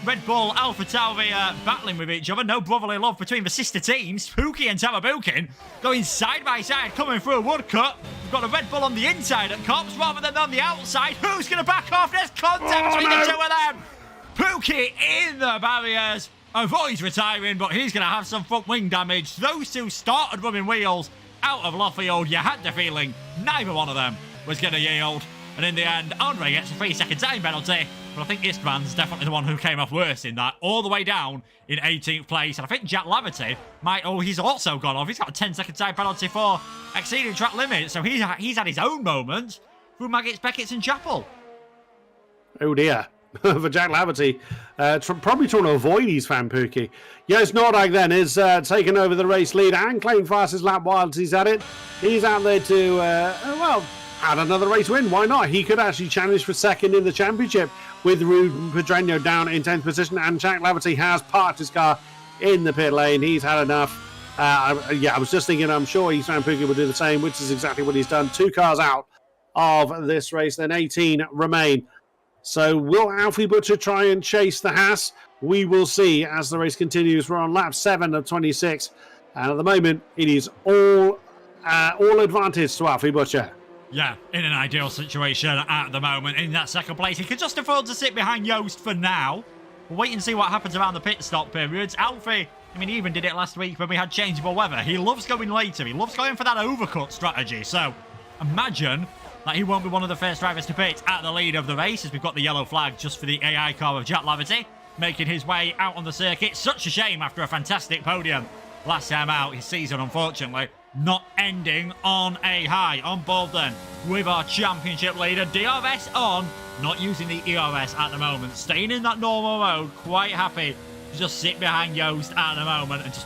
Red Bull, Alpha Tauri battling with each other. No brotherly love between the sister teams. Pookie and Tamabukin going side by side, coming through a woodcut. We've got a Red Bull on the inside at Cops rather than on the outside. Who's going to back off? There's contact between the two of them. Pookie in the barriers. Avoids retiring, but he's going to have some front wing damage. Those two started rubbing wheels out of Loffield. You had the feeling neither one of them was going to yield. And in the end, Andre gets a 3-second time penalty. But I think Istvan's definitely the one who came off worse in that. All the way down in 18th place. And I think Jack Laverty he's also gone off. He's got a 10-second time penalty for exceeding track limits. So he's had his own moments through Maggots, Beckett's and Chapel. Oh dear. For Jack Laverty, probably trying to avoid his fan Pookie. Joost Noordijk then is taken over the race lead and claimed fastest lap whilst he's at it. He's out there to, add another race win. Why not? He could actually challenge for second in the championship with Ruben Pedreño down in 10th position, and Jack Laverty has parked his car in the pit lane. He's had enough. I was just thinking, I'm sure his fan Pookie will do the same, which is exactly what he's done. 2 cars out of this race, then 18 remain. So will Alfie Butcher try and chase the Haas? We will see as the race continues. We're on lap 7 of 26. And at the moment, it is all advantage to Alfie Butcher. Yeah, in an ideal situation at the moment. In that second place, he could just afford to sit behind Joost for now. We'll wait and see what happens around the pit stop periods. Alfie, he even did it last week when we had changeable weather. He loves going later. He loves going for that overcut strategy. So imagine that he won't be one of the first drivers to pit at the lead of the race, as we've got the yellow flag just for the AI car of Jack Laverty making his way out on the circuit. Such a shame after a fantastic podium last time out. His season, unfortunately, not ending on a high. On board then with our championship leader. DRS on, not using the ERS at the moment. Staying in that normal mode, quite happy to just sit behind Joost at the moment and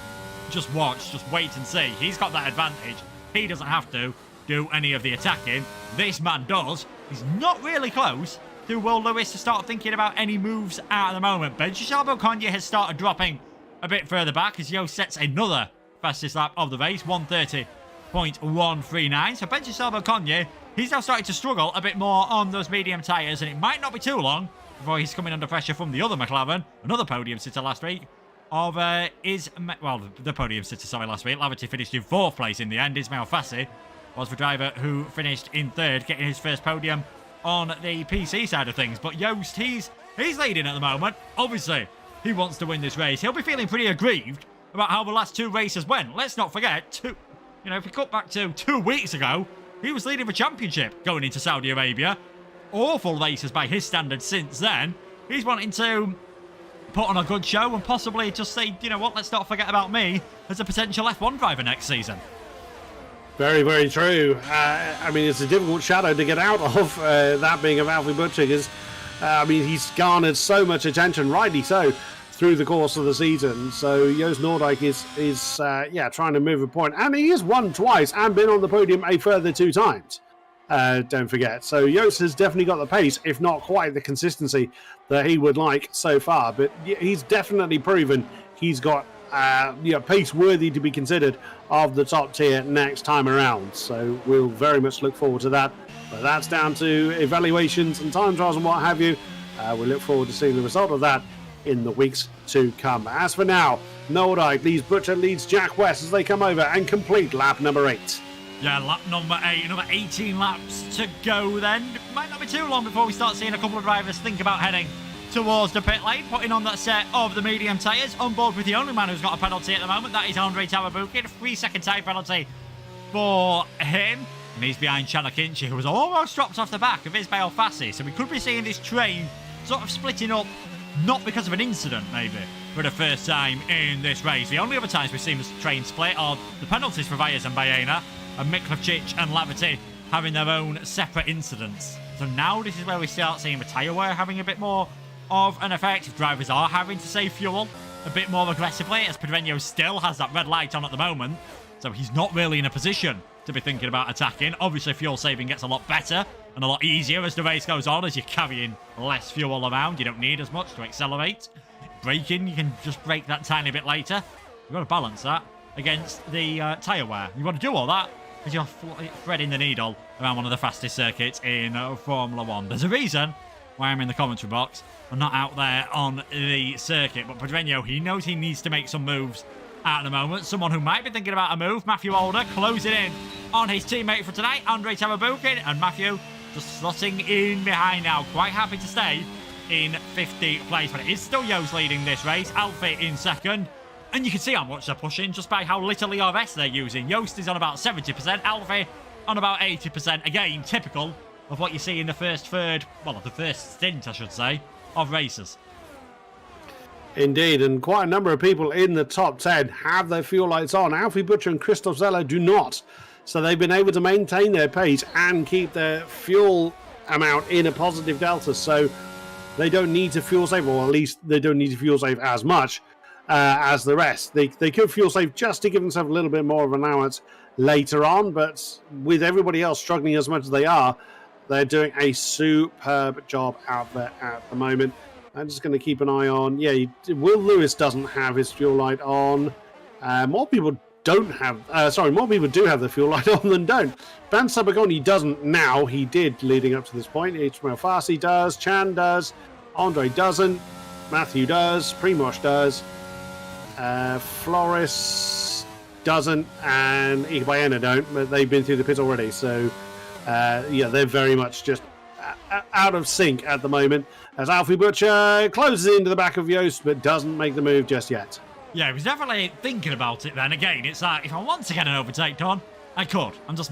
just watch, just wait and see. He's got that advantage. He doesn't have to do any of the attacking. This man does. He's not really close to Will Lewis to start thinking about any moves at the moment. Benjamin Albon has started dropping a bit further back as Joost sets another fastest lap of the race, 1:30.139. So Benjamin Albon, he's now starting to struggle a bit more on those medium tyres, and it might not be too long before he's coming under pressure from the other McLaren, another podium sitter last week, the podium sitter, last week. Laverty finished in 4th place in the end. Ismail Fassi was the driver who finished in 3rd, getting his first podium on the PC side of things. But Joost, he's leading at the moment. Obviously, he wants to win this race. He'll be feeling pretty aggrieved about how the last 2 races went. Let's not forget, if we cut back to 2 weeks ago, he was leading the championship going into Saudi Arabia. Awful races by his standards since then. He's wanting to put on a good show and possibly just say, you know what, let's not forget about me as a potential F1 driver next season. Very, very true. It's a difficult shadow to get out of, that being of Alfie Butcher, because, he's garnered so much attention, rightly so, through the course of the season. So Joost Noordijk is trying to move a point. And he has won twice and been on the podium a further 2 times. Don't forget. So Joost has definitely got the pace, if not quite the consistency that he would like so far. But he's definitely proven he's got pace worthy to be considered of the top tier next time around. So we'll very much look forward to that. But that's down to evaluations and time trials and what have you. We look forward to seeing the result of that in the weeks to come. As for now, Noldite leads Butcher, leads Jack West as they come over and complete lap number 8. Yeah, lap number 8, another 18 laps to go then. It might not be too long before we start seeing a couple of drivers think about heading towards the pit lane, putting on that set of the medium tyres. On board with the only man who's got a penalty at the moment, that is Andrei Tawabukin. A 3-second tyre penalty for him. And he's behind Chana Kinchi, who was almost dropped off the back of his Bale Fassi. So we could be seeing this train sort of splitting up, not because of an incident, maybe, for the first time in this race. The only other times we've seen this train split are the penalties for Vyas and Baena, and Miklevcic and Lavity having their own separate incidents. So now this is where we start seeing the tyre wear having a bit more of an effect. If drivers are having to save fuel a bit more aggressively, as Pedreño still has that red light on at the moment, so he's not really in a position to be thinking about attacking. Obviously, fuel saving gets a lot better and a lot easier as the race goes on, as you're carrying less fuel around. You don't need as much to accelerate. Braking, you can just brake that tiny bit later. You've got to balance that against the tyre wear. You want to do all that as you're threading the needle around one of the fastest circuits in Formula 1. There's a reason why I'm in the commentary box. I'm not out there on the circuit, but Pedreño, he knows he needs to make some moves at the moment. Someone who might be thinking about a move, Matthew Older, closing in on his teammate for tonight, Andrei Tawabukin, and Matthew just slotting in behind now. Quite happy to stay in 50th place, but it is still Yost leading this race. Alfie in second. And you can see how much they're pushing just by how little ERS they're using. Yost is on about 70%, Alfie on about 80%. Again, typical of what you see in the first third, well, the first stint, I should say, of races. Indeed, and quite a number of people in the top 10 have their fuel lights on. Alfie Butcher and Christoph Zeller do not. So they've been able to maintain their pace and keep their fuel amount in a positive delta. So they don't need to fuel save, or at least they don't need to fuel save as much as the rest. They could fuel save just to give themselves a little bit more of an allowance later on, but with everybody else struggling as much as they are, they're doing a superb job out there at the moment. I'm just going to keep an eye on. Yeah, Will Lewis doesn't have his fuel light on. More people don't have. More people do have the fuel light on than don't. Van Sabagoni doesn't now. He did leading up to this point. Ismail Farsi does. Chan does. Andre doesn't. Matthew does. Primoz does. Floris doesn't, and Igbayena don't. But they've been through the pit already, so they're very much just out of sync at the moment, as Alfie Butcher closes into the back of Yost but doesn't make the move just yet. Yeah, he was definitely thinking about it then. Again, it's like, if I want to get an overtake done, I could. I'm just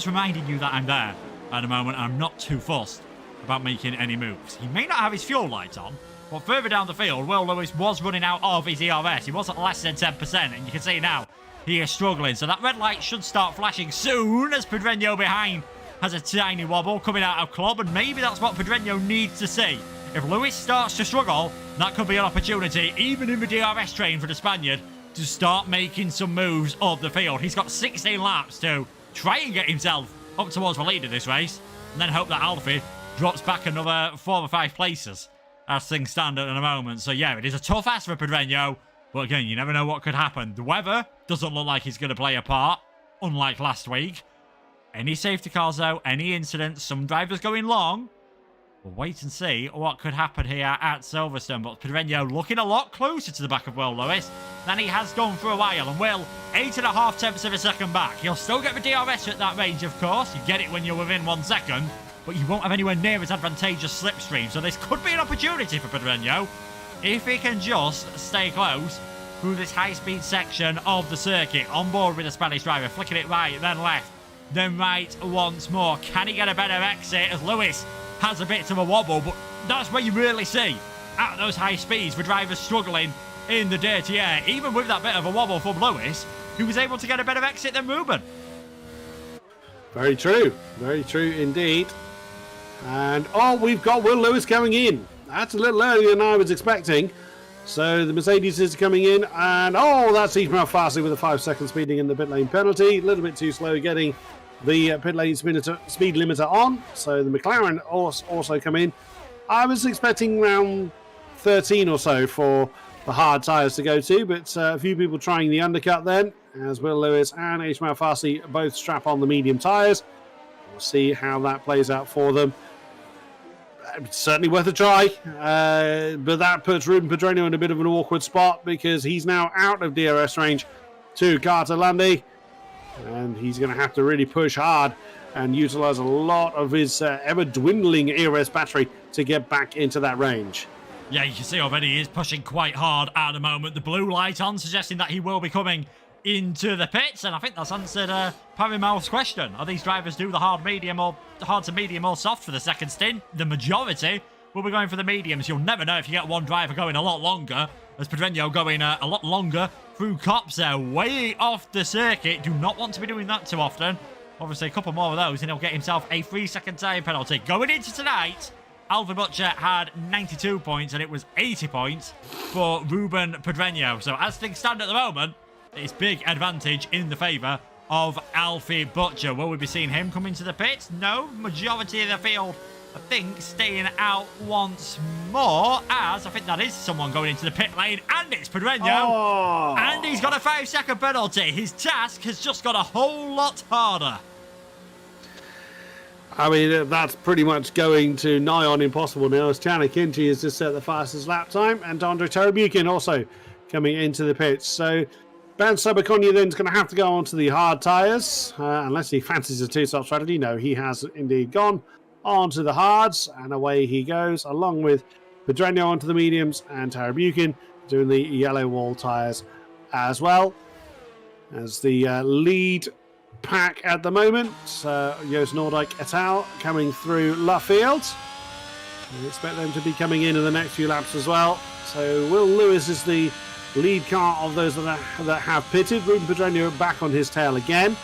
reminding you that I'm there at the moment. I'm not too fussed about making any moves. He may not have his fuel light on, but further down the field, Will Lewis was running out of his ERS. He was at less than 10%, and you can see now he is struggling. So that red light should start flashing soon, as Pedreño behind has a tiny wobble coming out of club, and maybe that's what Pedreño needs to see. If Lewis starts to struggle, that could be an opportunity, even in the DRS train for the Spaniard, to start making some moves up the field. He's got 16 laps to try and get himself up towards the lead of this race, and then hope that Alfie drops back another 4 or 5 places as things stand at the moment. So yeah, it is a tough ask for Pedreño, but again, you never know what could happen. The weather doesn't look like he's going to play a part, unlike last week. Any safety cars though, any incidents, some drivers going long. We'll wait and see what could happen here at Silverstone. But Pedreño looking a lot closer to the back of Will Lewis than he has done for a while. And Will, 8.5 tenths of a second back. He'll still get the DRS at that range, of course. You get it when you're within 1 second. But you won't have anywhere near as advantageous slipstream. So this could be an opportunity for Pedreño, if he can just stay close through this high-speed section of the circuit. On board with the Spanish driver, flicking it right, then left, then right once more. Can he get a better exit as Lewis has a bit of a wobble? But that's where you really see, at those high speeds, the drivers struggling in the dirty air. Even with that bit of a wobble from Lewis, he was able to get a better exit than Ruben. Very true indeed. And we've got Will Lewis coming in. That's a little earlier than I was expecting. So the Mercedes is coming in, and that's Ismail Farsi with a 5-second speeding in the pit lane penalty. A little bit too slow getting the pit lane speed limiter on. So the McLaren also come in. I was expecting around 13 or so for hard tyres to go to, but a few people trying the undercut then, as Will Lewis and Ismail Farsi both strap on the medium tyres. We'll see how that plays out for them. It's certainly worth a try, but that puts Ruben Pedreño in a bit of an awkward spot because he's now out of DRS range to Carter Lundy, and he's going to have to really push hard and utilise a lot of his ever-dwindling ERS battery to get back into that range. Yeah, you can see already he is pushing quite hard at the moment. The blue light on, suggesting that he will be coming into the pits, and I think that's answered Parry Mouth's question. Are these drivers do the hard to medium or soft for the second stint? The majority will be going for the mediums. You'll never know if you get one driver going a lot longer, as Pedreño going a lot longer through cops there, way off the circuit. Do not want to be doing that too often. Obviously, a couple more of those, and he'll get himself a 3-second time penalty. Going into tonight, Alfie Butcher had 92 points, and it was 80 points for Ruben Pedreño. So as things stand at the moment, it's big advantage in the favour of Alfie Butcher. Will we be seeing him come into the pits? No. Majority of the field, I think, staying out once more, as I think that is someone going into the pit lane, and it's Pedreño. Oh. And he's got a 5-second penalty. His task has just got a whole lot harder. I mean, that's pretty much going to nigh on impossible now, as Chana Kinchi has just set the fastest lap time, and Andre Tarabukin also coming into the pits. So Ben Sabakonya then is going to have to go onto the hard tyres, unless he fancies a two-stop strategy. No, he has indeed gone onto the hards, and away he goes, along with Pedreño onto the mediums, and Tarabukin doing the yellow wall tyres as well. As the lead pack at the moment, Joost Noordijk et al. Coming through Luffield. We expect them to be coming in the next few laps as well. So Will Lewis is the lead car of those that have pitted. Ruben Pedreño back on his tail again.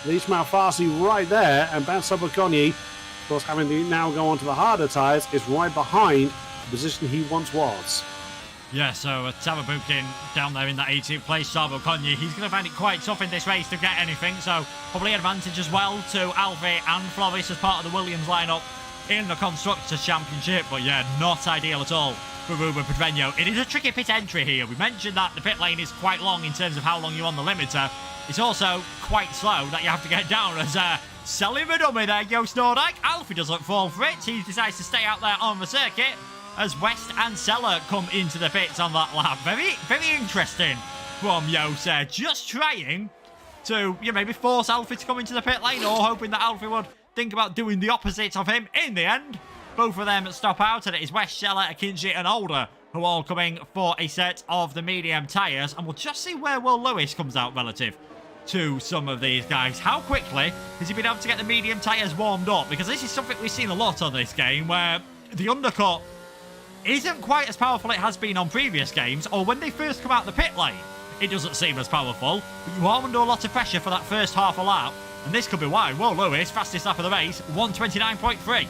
Ismail Farsi right there, and Ben Sabakonya, of course, having to now go onto the harder tyres, is right behind the position he once was. Yeah, so Tarabukin down there in that 18th place. Sabakonya, he's going to find it quite tough in this race to get anything, so probably advantage as well to Alfie and Floris as part of the Williams lineup in the Constructors' Championship. But yeah, not ideal at all for Ruben Pedreño. It is a tricky pit entry here. We mentioned that the pit lane is quite long in terms of how long you're on the limiter. It's also quite slow that you have to get down as selling the dummy there, Joost Noordijk. Alfie doesn't fall for it. He decides to stay out there on the circuit as West and Seller come into the pits on that lap. Very, very interesting from Joost there. Just trying to maybe force Alfie to come into the pit lane, or hoping that Alfie would think about doing the opposite of him. In the end, both of them stop out, and it is West, Seller, Akinji and Older who are all coming for a set of the medium tyres. And we'll just see where Will Lewis comes out relative to some of these guys. How quickly has he been able to get the medium tyres warmed up? Because this is something we've seen a lot on this game, where the undercut isn't quite as powerful it has been on previous games, or when they first come out the pit lane, it doesn't seem as powerful, but you are under a lot of pressure for that first half a lap, and this could be why. Will Lewis, fastest lap of the race, 1:29.3.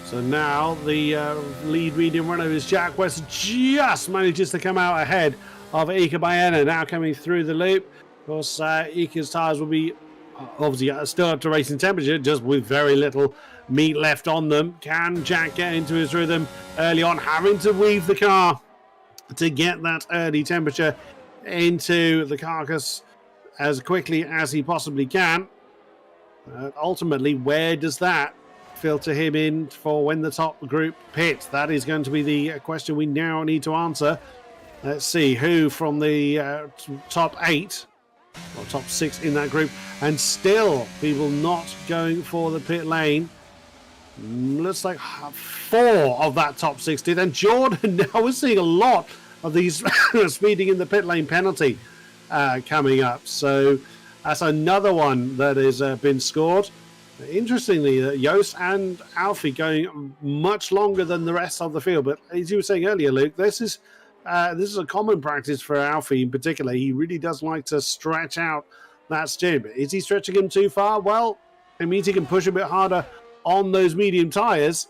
So now the lead medium runner is Jack West, just manages to come out ahead of Ika Bayena, now coming through the loop. Of course, Ika's tyres will be obviously still up to racing temperature, just with very little meat left on them. Can Jack get into his rhythm early on, having to weave the car to get that early temperature into the carcass as quickly as he possibly can? Ultimately, where does that filter him in for when the top group pits? That is going to be the question we now need to answer. Let's see who from the top 8 or top 6 in that group, and still people not going for the pit lane. Looks like 4 of that top 6 did. And Jordan, now we're seeing a lot of these speeding in the pit lane penalty coming up. So that's another one that has been scored. Interestingly, Joost and Alfie going much longer than the rest of the field. But as you were saying earlier, Luke, this is a common practice for Alfie in particular. He really does like to stretch out that stint. Is he stretching him too far? Well, it means he can push a bit harder on those medium tyres,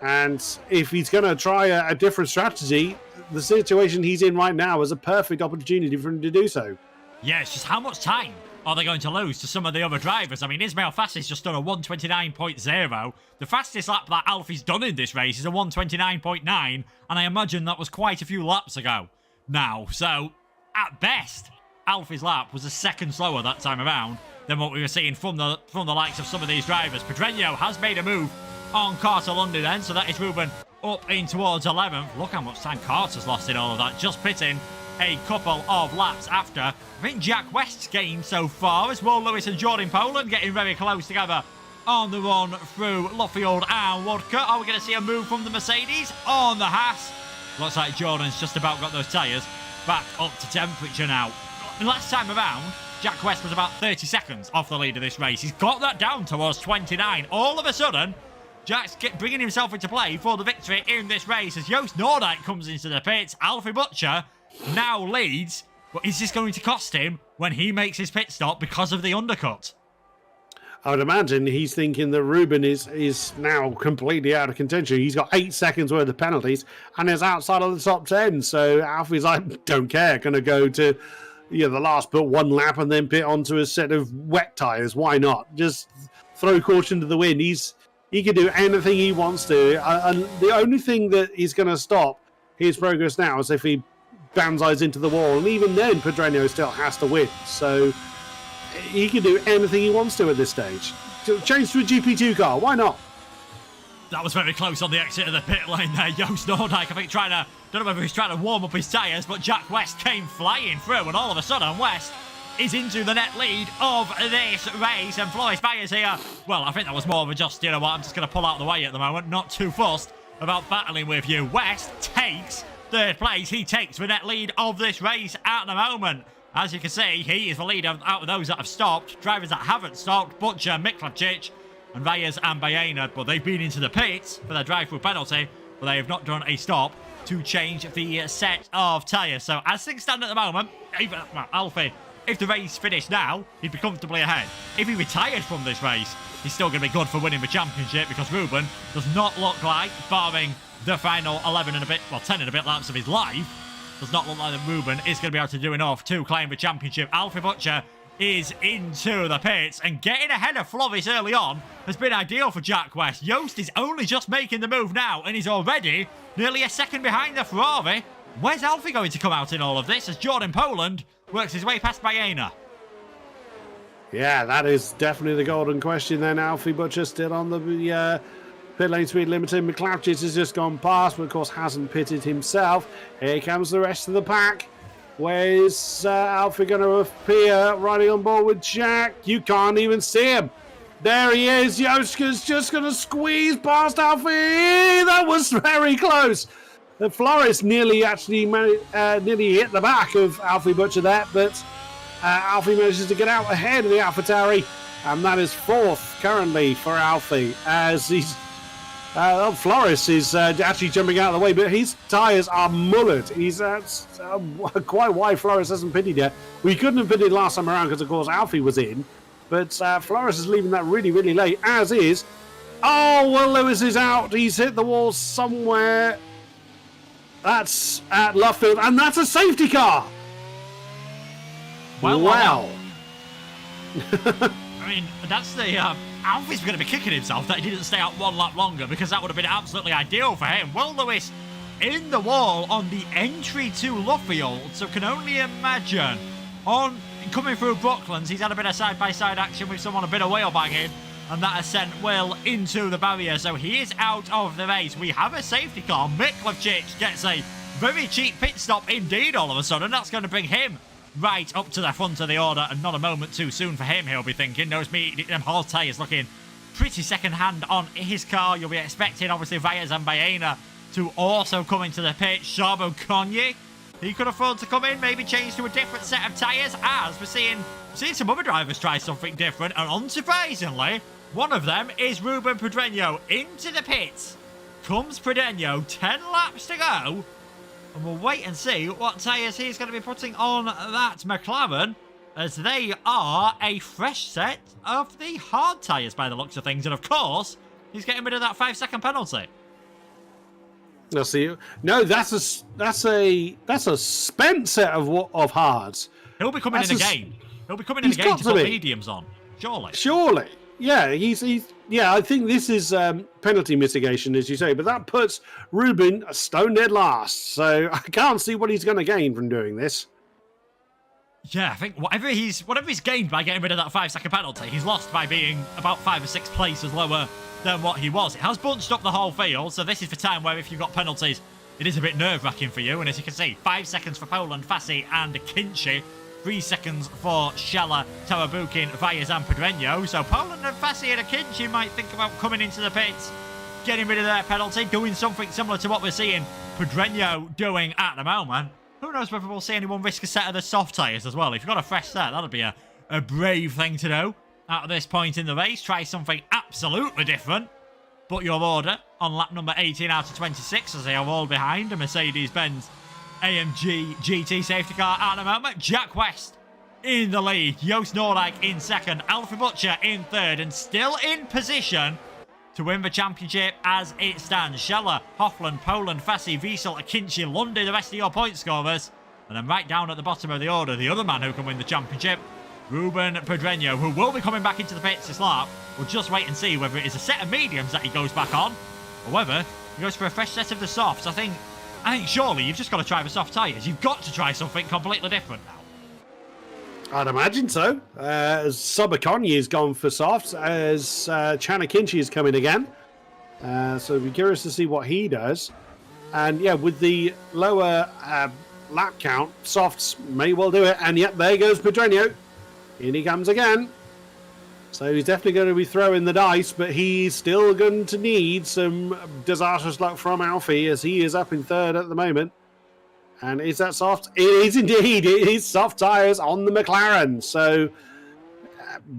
and if he's going to try a different strategy, the situation he's in right now is a perfect opportunity for him to do so. Yeah, it's just how much time are they going to lose to some of the other drivers? I mean, Ismail Fassi's just done a 129.0. The fastest lap that Alfie's done in this race is a 129.9, and I imagine that was quite a few laps ago now. So, at best, Alfie's lap was a second slower that time around than what we were seeing from the likes of some of these drivers. Pedreño has made a move on Carter Lundy then, so that is Ruben up in towards 11th. Look how much time Carter's lost in all of that, just pitting a couple of laps after. I think Jack West's game so far as Will Lewis and Jordan Poland getting very close together on the run through Luffield and Woodcote. Are we going to see a move from the Mercedes on the Haas? Looks like Jordan's just about got those tyres back up to temperature now. Last time around, Jack West was about 30 seconds off the lead of this race. He's got that down towards 29. All of a sudden, Jack's bringing himself into play for the victory in this race as Joost Noordijk comes into the pits. Alfie Butcher now leads, but is this going to cost him when he makes his pit stop because of the undercut? I would imagine he's thinking that Ruben is now completely out of contention. He's got 8 seconds worth of penalties and is outside of the top 10. So Alfie's like, don't care, going to go to the last but one lap and then pit onto a set of wet tyres. Why not? Just throw caution to the wind. He can do anything he wants to. And the only thing that is going to stop his progress now is if he banzais into the wall. And even then, Pedreño still has to win. So he can do anything he wants to at this stage. Change to a GP2 car. Why not? That was very close on the exit of the pit lane there. Joost Noordijk, I think, don't know whether he's trying to warm up his tyres, but Jack West came flying through, and all of a sudden, West is into the net lead of this race, and Floris Baez here. Well, I think that was more of a just, you know what, I'm just going to pull out of the way at the moment. Not too fussed about battling with you. West takes third place. He takes the net lead of this race at the moment. As you can see, he is the leader out of those that have stopped. Drivers that haven't stopped, Butcher, Miklavčić, and Reyes and Baena, but they've been into the pits for their drive-through penalty, but they have not done a stop to change the set of tyres. So as things stand at the moment, even Alfie, if the race finished now, he'd be comfortably ahead. If he retired from this race, he's still going to be good for winning the championship because Ruben does not look like, barring the final 11 and a bit, well, 10 and a bit laps of his life, does not look like that Ruben is going to be able to do enough to claim the championship. Alfie Butcher is into the pits, and getting ahead of Floris early on has been ideal for Jack West. Joost is only just making the move now, and he's already nearly a second behind the Ferrari. Where's Alfie going to come out in all of this as Jordan Poland works his way past Baena? Yeah, that is definitely the golden question then. Alfie Butcher still on the pit lane speed limiter. Miklavčić has just gone past, but of course hasn't pitted himself. Here comes the rest of the pack. Where's Alfie going to appear riding on board with Jack? You can't even see him. There he is. Joska's just going to squeeze past Alfie. That was very close. Floris nearly nearly hit the back of Alfie Butcher there, but Alfie manages to get out ahead of the AlphaTauri, and that is fourth currently for Alfie as he's Floris is actually jumping out of the way, but his tyres are mullered. He's quite why Floris hasn't pitted yet. We couldn't have pitted last time around because, of course, Alfie was in. But Floris is leaving that really, really late, as is. Oh, well, Lewis is out. He's hit the wall somewhere. That's at Luffield, and that's a safety car. Well, wow. I mean, that's the... Alfie's going to be kicking himself that he didn't stay out one lap longer, because that would have been absolutely ideal for him. Will Lewis in the wall on the entry to Luffield, so can only imagine on coming through Brooklands, he's had a bit of side-by-side action with someone, a bit of wheel banging, and that has sent Will into the barrier, so he is out of the race. We have a safety car. Miklavčić gets a very cheap pit stop indeed all of a sudden. That's going to bring him right up to the front of the order, and not a moment too soon for him, he'll be thinking. Knows me, them hard tyres looking pretty second-hand on his car. You'll be expecting, obviously, Reyes and Baena to also come into the pit. Charbon Cognier, he could afford to come in, maybe change to a different set of tyres, as we're seeing some other drivers try something different, and unsurprisingly, one of them is Ruben Pedreño. Into the pits comes Pedreño, 10 laps to go. And we'll wait and see what tyres he's going to be putting on that McLaren, as they are a fresh set of the hard tyres by the looks of things. And of course, he's getting rid of that 5-second penalty. I'll see. No, that's a spent set of hards. He'll be coming in again. He'll be coming in He's again got to to put be. mediums on. Surely. Surely. Yeah, yeah, I think this is penalty mitigation, as you say, but that puts Ruben stone dead last. So I can't see what he's going to gain from doing this. Yeah, I think whatever he's gained by getting rid of that 5-second penalty, he's lost by being about 5 or 6 places lower than what he was. It has bunched up the whole field, so this is the time where if you've got penalties, it is a bit nerve-wracking for you. And as you can see, 5 seconds for Poland, Fassi and Kinchi. 3 seconds for Scheller, Tarabukin, Valles and Pedreño. So Poland and Fassi and Kinchi might think about coming into the pits, getting rid of their penalty, doing something similar to what we're seeing Pedreño doing at the moment. Who knows whether we'll see anyone risk a set of the soft tyres as well. If you've got a fresh set, that'll be a brave thing to do at this point in the race. Try something absolutely different. But your order on lap number 18 out of 26 as they are all behind a Mercedes-Benz AMG GT safety car at the moment. Jack West in the lead. Joost Noordijk in second. Alfie Butcher in third. And still in position to win the championship as it stands. Scheller, Hofland, Poland, Fassi, Wiesel, Akinci, Lundy, the rest of your point scorers. And then right down at the bottom of the order, the other man who can win the championship, Ruben Pedreño, who will be coming back into the pits this lap. We'll just wait and see whether it is a set of mediums that he goes back on, or whether he goes for a fresh set of the softs. I think surely you've just got to try the soft tyres. You've got to try something completely different now. I'd imagine so. As Sobakonyi has gone for softs, as Chanakinchi is coming again. So we'll be curious to see what he does. And yeah, with the lower lap count, softs may well do it. And yep, there goes Pedreño. In he comes again. So he's definitely going to be throwing the dice, but he's still going to need some disastrous luck from Alfie as he is up in third at the moment. And is that soft? It is indeed. It is soft tyres on the McLaren. So,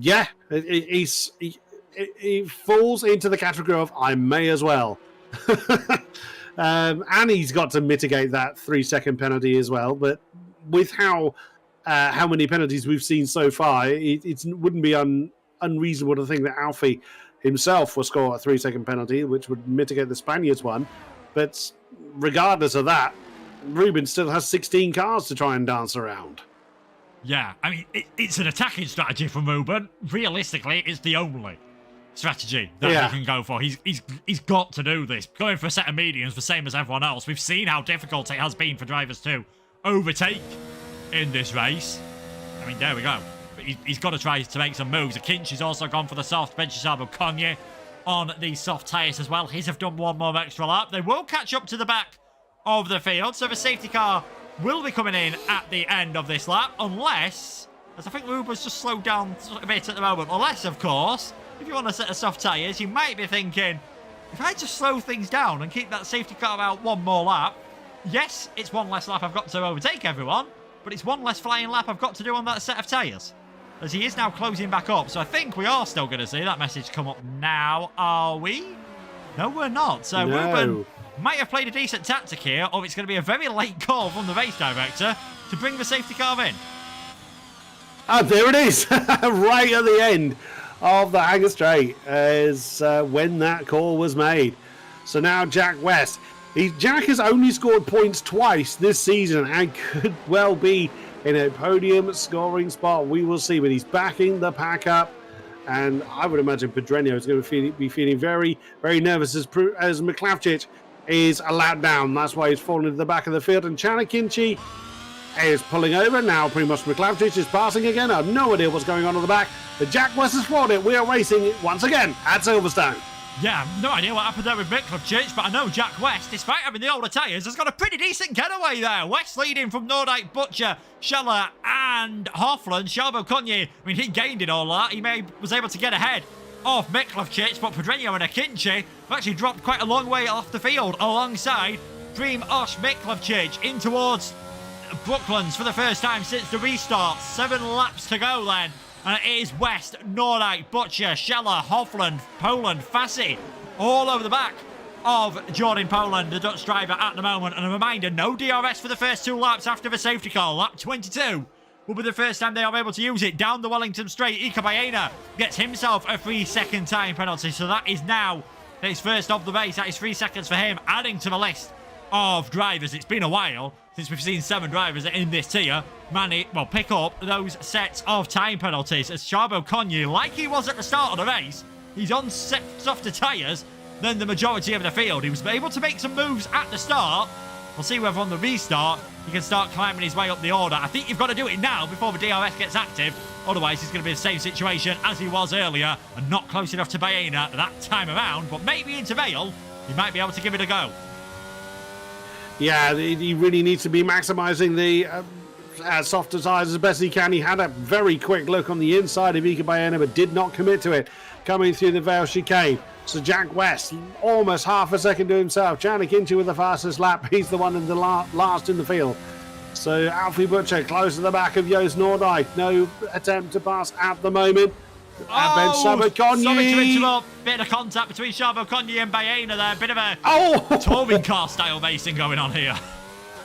yeah, he falls into the category of I may as well. And he's got to mitigate that 3-second penalty as well. But with how many penalties we've seen so far, it wouldn't be unreasonable to think that Alfie himself will score a 3-second penalty, which would mitigate the Spaniards one. But regardless of that, Ruben still has 16 cars to try and dance around. Yeah, I mean, it's an attacking strategy from Ruben. Realistically, it's the only strategy that he can go for. He's got to do this. Going for a set of mediums, the same as everyone else. We've seen how difficult it has been for drivers to overtake in this race. I mean, there we go. He's got to try to make some moves. Akinchi's also gone for the soft. Benchesabo Konye on the soft tyres as well. His have done one more extra lap. They will catch up to the back of the field, so the safety car will be coming in at the end of this lap, unless, as I think Ruben's just slowed down a bit at the moment, unless, of course, if you want a set of soft tyres, you might be thinking, if I just slow things down and keep that safety car out one more lap, yes, it's one less lap I've got to overtake everyone, but it's one less flying lap I've got to do on that set of tyres, as he is now closing back up. So I think we are still going to see that message come up now, are we? No, we're not. So no. Ruben might have played a decent tactic here, or it's going to be a very late call from the race director to bring the safety car in. Ah, there it is, right at the end of the Hangar Straight, as when that call was made. So now Jack West. Jack has only scored points twice this season and could well be in a podium scoring spot. We will see, but he's backing the pack up. And I would imagine Pedreño is going to be feeling very, very nervous as Miclavcic is a lap down. That's why he's fallen into the back of the field. And Chanakinchi is pulling over. Now pretty much Miclavcic is passing again. I have no idea what's going on at the back. But Jack West has floored it. We are racing once again at Silverstone. Yeah, no idea what happened there with Miclavcic, but I know Jack West, despite having the older tyres, has got a pretty decent getaway there. West leading from Noordijk, Butcher, Scheller and Hofland. Shalbo Konye, I mean, he gained it all that. He was able to get ahead of Miclavcic, but Pedreño and Akinci have actually dropped quite a long way off the field alongside Dream Osh Miclavcic in towards Brooklands for the first time since the restart. 7 laps to go then. And it is West, Noordijk, Butcher, Scheller, Hofland, Poland, Fassi, all over the back of Jordan Poland, the Dutch driver at the moment. And a reminder, no DRS for the first 2 laps after the safety car. Lap 22 will be the first time they are able to use it. Down the Wellington Straight, Ika Baena gets himself a 3-second time penalty. So that is now his first of the race. That is 3 seconds for him, adding to the list of drivers. It's been a while since we've seen 7 drivers in this tier pick up those sets of time penalties. As Charbot Cognier, like he was at the start of the race, he's on softer tyres than the majority of the field. He was able to make some moves at the start. We'll see whether on the restart he can start climbing his way up the order. I think you've got to do it now before the DRS gets active. Otherwise, he's going to be in the same situation as he was earlier and not close enough to Baena that time around. But maybe into Vale, he might be able to give it a go. Yeah, he really needs to be maximising the softer tyres as best he can. He had a very quick look on the inside of Ika Baena, but did not commit to it. Coming through the Vale chicane. So Jack West, almost half a second to himself. Janik Inchi with the fastest lap. He's the one in the last in the field. So Alfie Butcher close to the back of Joost Noordijk. No attempt to pass at the moment. Ben Sabacogni. Sorry to interrupt. Bit of contact between Sabacogni and Baena there. Bit of a touring car style racing going on here.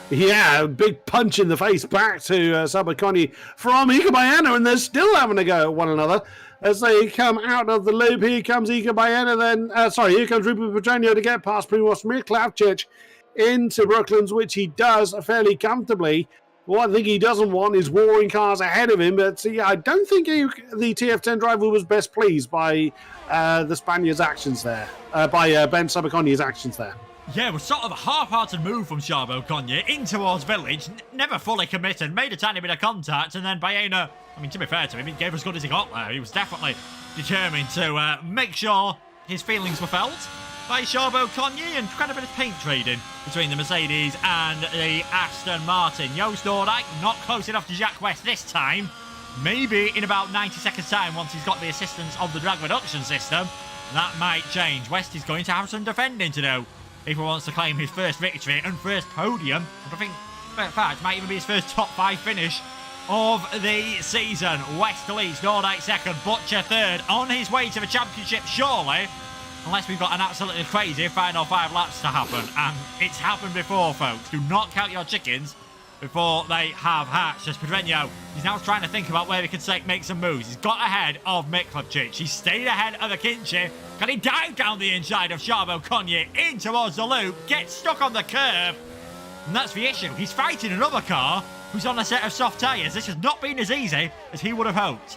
Yeah, big punch in the face back to Sabacogni from Ika Baena, and they're still having a go at one another. As they come out of the loop, here comes Ika Baena, here comes Rupert Pedreño to get past Primoz Miklavčić into Brooklands, which he does fairly comfortably. What I think he doesn't want is warring cars ahead of him, but I don't think the TF10 driver was best pleased by the Spaniard's actions there, by Ben Sabacogni's actions there. Yeah, it was sort of a half-hearted move from Charbot Cognier in towards Village, never fully committed, made a tiny bit of contact, and then Baena, I mean, to be fair to him, he gave as good as he got there. He was definitely determined to make sure his feelings were felt by Charbot Cognier, and quite a bit of paint trading between the Mercedes and the Aston Martin. Joost Noordijk not close enough to Jack West this time. Maybe in about 90 seconds time, once he's got the assistance of the drag reduction system, that might change. West is going to have some defending to do if he wants to claim his first victory and first podium. I think, in fact, it might even be his first top 5 finish of the season. West leads, Noordijk second, Butcher third, on his way to the championship, surely. Unless we've got an absolutely crazy final 5 laps to happen. And it's happened before, folks. Do not count your chickens before they have hatched. As Pedreño, he's now trying to think about where he can make some moves. He's got ahead of Miklavčić. He's stayed ahead of Akinci. Can he dive down the inside of Charbot Cognier in towards the loop, get stuck on the curb? And that's the issue. He's fighting another car who's on a set of soft tyres. This has not been as easy as he would have hoped.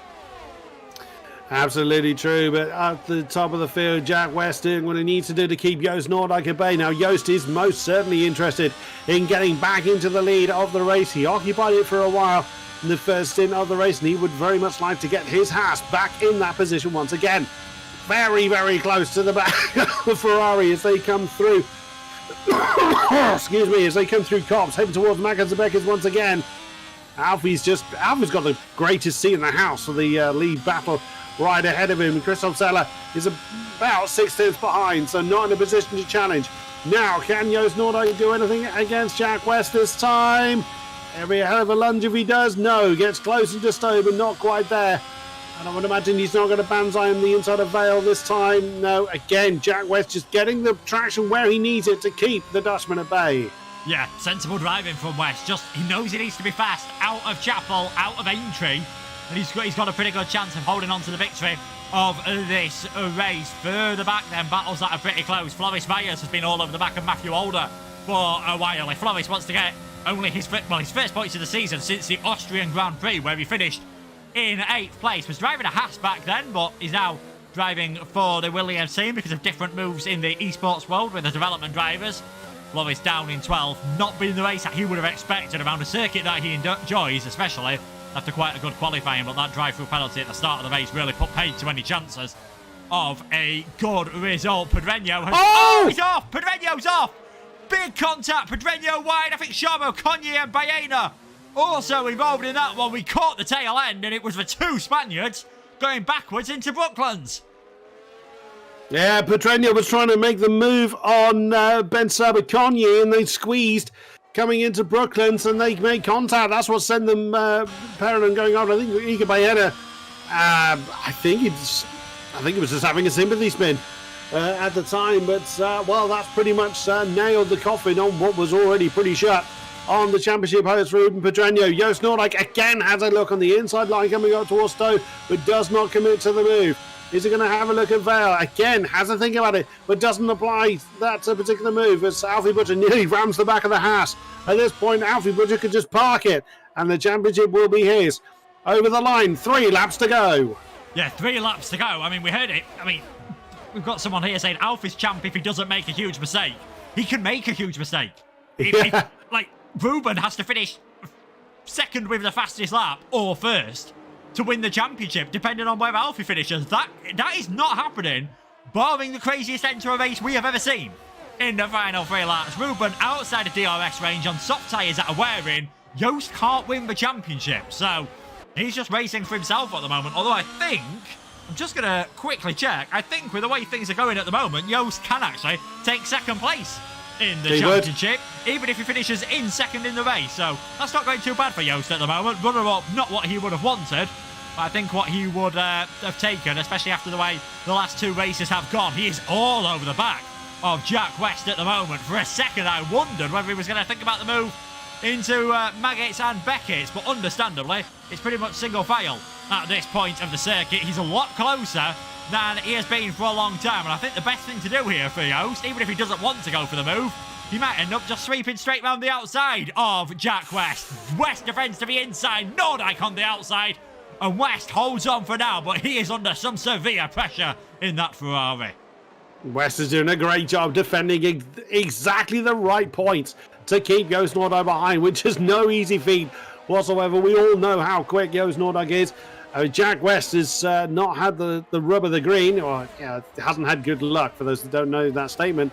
Absolutely true, but at the top of the field, Jack West doing what he needs to do to keep Joost Noordijk at bay. Now, Joost is most certainly interested in getting back into the lead of the race. He occupied it for a while in the first stint of the race, and he would very much like to get his Haas back in that position once again. Very, very close to the back of Ferrari as they come through. Excuse me, as they come through Copse, heading towards Magazabekers once again. Alfie's got the greatest seat in the house for the lead battle right ahead of him. Christoph Zeller is about 6 tenths behind, so not in a position to challenge. Now, can Joost Noordijk do anything against Jack West this time? Every hell of a lunge if he does. No, gets closer to Stowe, but not quite there. And I would imagine he's not going to banzai him the inside of Vale this time. No, again, Jack West just getting the traction where he needs it to keep the Dutchman at bay. Yeah, sensible driving from West. Just, he knows he needs to be fast out of Chapel, out of Aintree. And he's got a pretty good chance of holding on to the victory of this race. Further back then, battles that are pretty close. Floris Myers has been all over the back of Matthew Older for a while. If Floris wants to get only his first points of the season since the Austrian Grand Prix, where he finished in 8th place. Was driving a Haas back then, but he's now driving for the Williams team because of different moves in the esports world with the development drivers. Floris down in 12th, not being the race that he would have expected around a circuit that he enjoys, especially after quite a good qualifying, but that drive-through penalty at the start of the race really put paid to any chances of a good result. Pedreño has... he's off! Pedreño's off! Big contact, Pedreño wide. I think Charbot Cognier and Baena also involved in that one. We caught the tail end, and it was the 2 Spaniards going backwards into Brooklands. Yeah, Pedreño was trying to make the move on Ben Sabacogni, and they squeezed coming into Brooklands, and they made contact. That's what sent them parallel going on. I think Ika Baena, I think it was just having a sympathy spin at the time, but well, that's pretty much nailed the coffin on what was already pretty shut on the championship host Ruben Pedreño. Joost Noordijk again has a look on the inside line coming up towards Stowe, but does not commit to the move. Is he going to have a look at Vale? Again, has a think about it, but doesn't apply that particular move as Alfie Butcher nearly rams the back of the house. At this point, Alfie Butcher could just park it, and the championship will be his. Over the line, 3 laps to go. Yeah, 3 laps to go. I mean, we heard it. I mean, we've got someone here saying Alfie's champ if he doesn't make a huge mistake. He can make a huge mistake. Like, Ruben has to finish second with the fastest lap or first to win the championship, depending on where Alfie finishes. That is not happening, barring the craziest end to a race we have ever seen. In the final 3 laps, Ruben outside of DRS range on soft tyres that are wearing. Joost can't win the championship, so he's just racing for himself at the moment. Although I think, I'm just going to quickly check, I think with the way things are going at the moment, Joost can actually take second place in the championship, even if he finishes in second in the race. So that's not going too bad for Joost at the moment. Runner-up, not what he would have wanted, but I think what he would have taken, especially after the way the last 2 races have gone. He is all over the back of Jack West at the moment. For a second, I wondered whether he was going to think about the move into Maggots and Beckett's, but understandably, it's pretty much single file at this point of the circuit. He's a lot closer than he has been for a long time, and I think the best thing to do here for Joost, even if he doesn't want to go for the move, he might end up just sweeping straight round the outside of Jack West. West defends to the inside, Nordyke on the outside, and West holds on for now, but he is under some severe pressure in that Ferrari. West is doing a great job defending exactly the right points to keep Joost Nordyke behind, which is no easy feat whatsoever. We all know how quick Joost Nordyke is. Jack West has not had the rub of the green, or hasn't had good luck, for those that don't know that statement,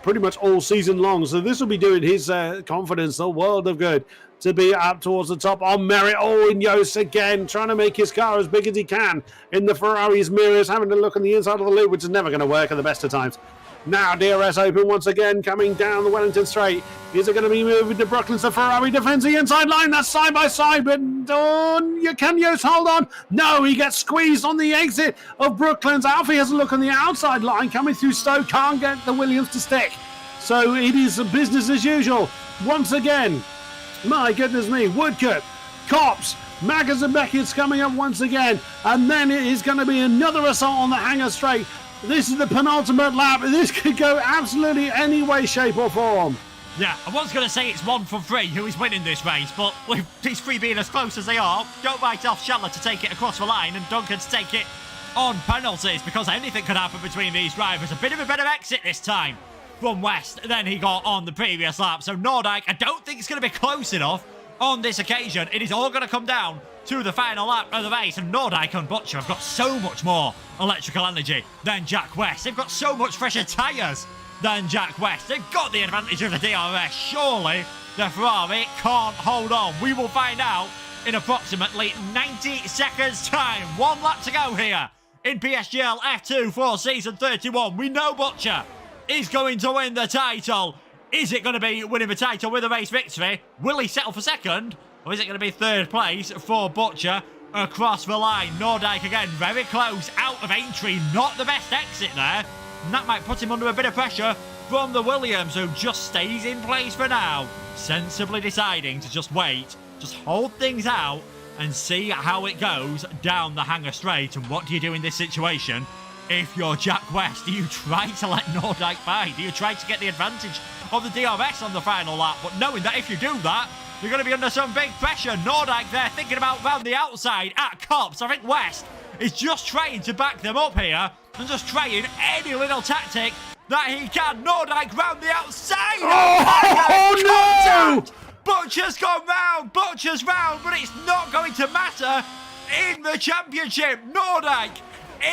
pretty much all season long. So this will be doing his confidence a world of good to be up towards the top on merit. Oh, and Joost again trying to make his car as big as he can in the Ferrari's mirrors, having a look on the inside of the loop, which is never going to work at the best of times. Now DRS open once again, coming down the Wellington Straight. Is it going to be moving to Brooklands? The Ferrari defends the inside line. That's side by side, but can Joost hold on? No, he gets squeezed on the exit of Brooklands. Alfie has a look on the outside line, coming through Stoke. Can't get the Williams to stick. So it is business as usual. Once again, my goodness me, Woodcote, Cops, Maggers and Beckett's coming up once again. And then it is going to be another assault on the Hangar Straight. This is the penultimate lap. This could go absolutely any way, shape or form. Yeah, I was going to say it's 1 from 3 who is winning this race, but with these 3 being as close as they are, don't write off Shetler to take it across the line and Duncan to take it on penalties, because anything could happen between these drivers. A bit of a better exit this time from West than he got on the previous lap. So Nordyke, I don't think it's going to be close enough on this occasion. It is all going to come down to the final lap of the race, and Nordyke and Butcher have got so much more electrical energy than Jack West. They've got so much fresher tyres than Jack West. They've got the advantage of the DRS. Surely the Ferrari can't hold on. We will find out in approximately 90 seconds time. 1 lap to go here in PSGL F2 for season 31. We know Butcher is going to win the title. Is it going to be winning the title with a race victory? Will he settle for second? Or is it going to be 3rd place for Butcher across the line? Nordyke again, very close, out of entry. Not the best exit there. And that might put him under a bit of pressure from the Williams, who just stays in place for now. Sensibly deciding to just wait, just hold things out and see how it goes down the Hangar Straight. And what do you do in this situation? If you're Jack West, do you try to let Nordyke by? Do you try to get the advantage of the DRS on the final lap? But knowing that if you do that, you're going to be under some big pressure. Nordyke there thinking about round the outside at Cops. I think West is just trying to back them up here and just trying any little tactic that he can. Nordyke round the outside. Oh, no! Butcher's gone round. Butcher's round, but it's not going to matter in the championship. Nordyke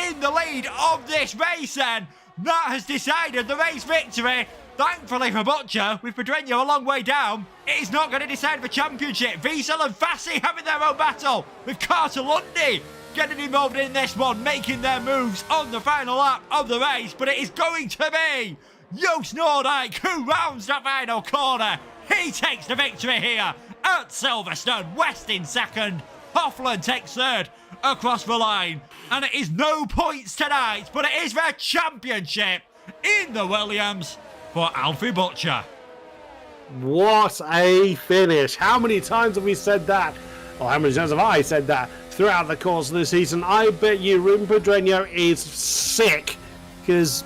in the lead of this race, and that has decided the race victory. Thankfully for Butcher, with Pedreño a long way down, it is not going to decide the championship. Wiesel and Fassi having their own battle, with Carter Lundy getting involved in this one, making their moves on the final lap of the race. But it is going to be Joost Nordyke who rounds the final corner. He takes the victory here at Silverstone. West in second, Hoffland takes 3rd across the line. And it is no points tonight, but it is their championship in the Williams for Alfie Butcher. What a finish. How many times have we said that? Or how many times have I said that? throughout the course of the season. I bet you Ruben Pedreño is sick, because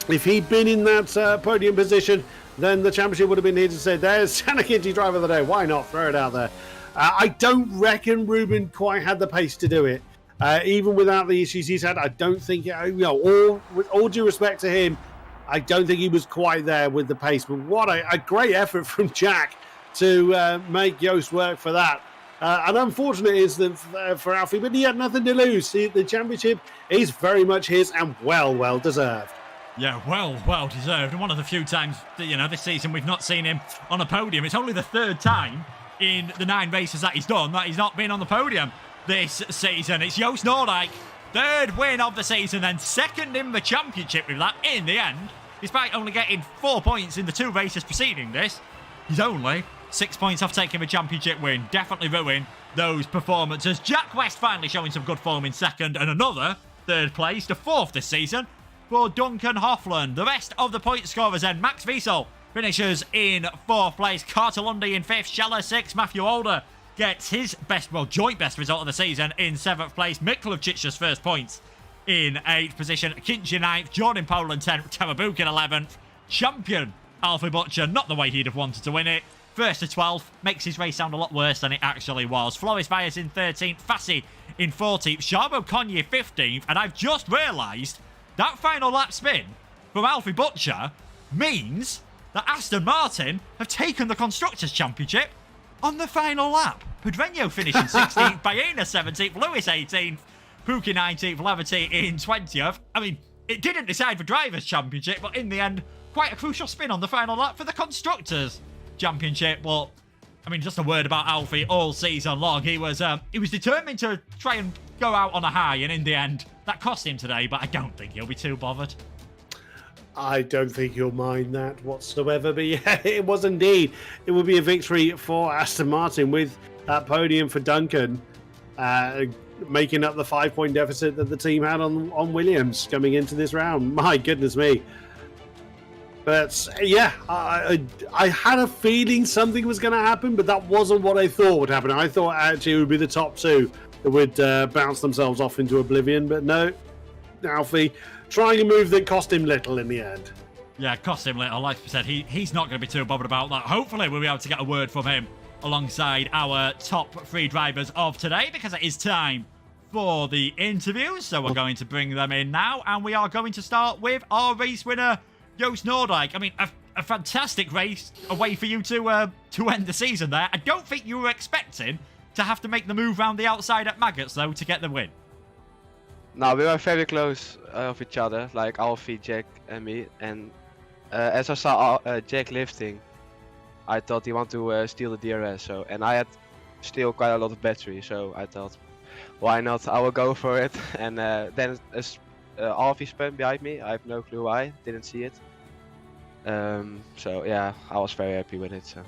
if he'd been in that podium position, then the championship would have been here to say, there's Tanakinji driver of the day. Why not throw it out there? I don't reckon Ruben quite had the pace to do it. Even without the issues he's had, I don't think, with all due respect to him, I don't think he was quite there with the pace. But what a great effort from Jack to make Joost work for that. And unfortunate is that for Alfie, but he had nothing to lose. The championship is very much his and well deserved. Yeah, well deserved. And one of the few times, this season we've not seen him on a podium. It's only the third time in the 9 races that he's done that he's not been on the podium this season. It's Joost Noordijk, third win of the season, then second in the championship with that in the end. Despite only getting 4 points in the 2 races preceding this, he's only 6 points off taking the championship win. Definitely ruin those performances. Jack West finally showing some good form in second, and another third place, the 4th this season for Duncan Hofland. The rest of the point scorers then, Max Wiesel finishes in 4th place, Carter Lundy in 5th, Scheller 6th, Matthew Older gets his joint best result of the season in 7th place, Miklavcic's first points in 8th position, Kinchi 9th, Jordan Poland 10th, Tamabuke in 11th, champion Alfie Butcher, not the way he'd have wanted to win it, 1st to 12th, makes his race sound a lot worse than it actually was. Floris Vyas in 13th, Fassi in 14th, Charbot Conye 15th, and I've just realised that final lap spin from Alfie Butcher means that Aston Martin have taken the Constructors' Championship on the final lap. Pedreño finishing 16th, Baena 17th, Lewis 18th, Pookie 19th, Laverty in 20th. I mean, it didn't decide the Drivers' Championship, but in the end, quite a crucial spin on the final lap for the Constructors' Championship. But, I mean, just a word about Alfie all season long. He was determined to try and go out on a high, and in the end, that cost him today, but I don't think he'll be too bothered. I don't think he'll mind that whatsoever, but yeah, it was indeed. It would be a victory for Aston Martin with that podium for Duncan, making up the 5-point deficit that the team had on Williams coming into this round. My goodness me. But yeah, I had a feeling something was going to happen, but that wasn't what I thought would happen. I thought actually it would be the top 2 that would bounce themselves off into oblivion, but no, Alfie trying a move that cost him little in the end. Yeah, cost him little. Like I said, he's not going to be too bothered about that. Hopefully we'll be able to get a word from him alongside our top 3 drivers of today, because it is time for the interviews. So we're going to bring them in now, and we are going to start with our race winner, Joost Noordijk. I mean, a fantastic race, a way for you to end the season there. I don't think you were expecting to have to make the move round the outside at Maggots, though, to get the win. No, we were very close of each other, like Alfie, Jack and me. And as I saw Jack lifting, I thought he wanted to steal the DRS. And I had still quite a lot of battery, so I thought, why not? I will go for it. And then Alfie spun behind me. I have no clue why, didn't see it. So yeah, I was very happy with it. So.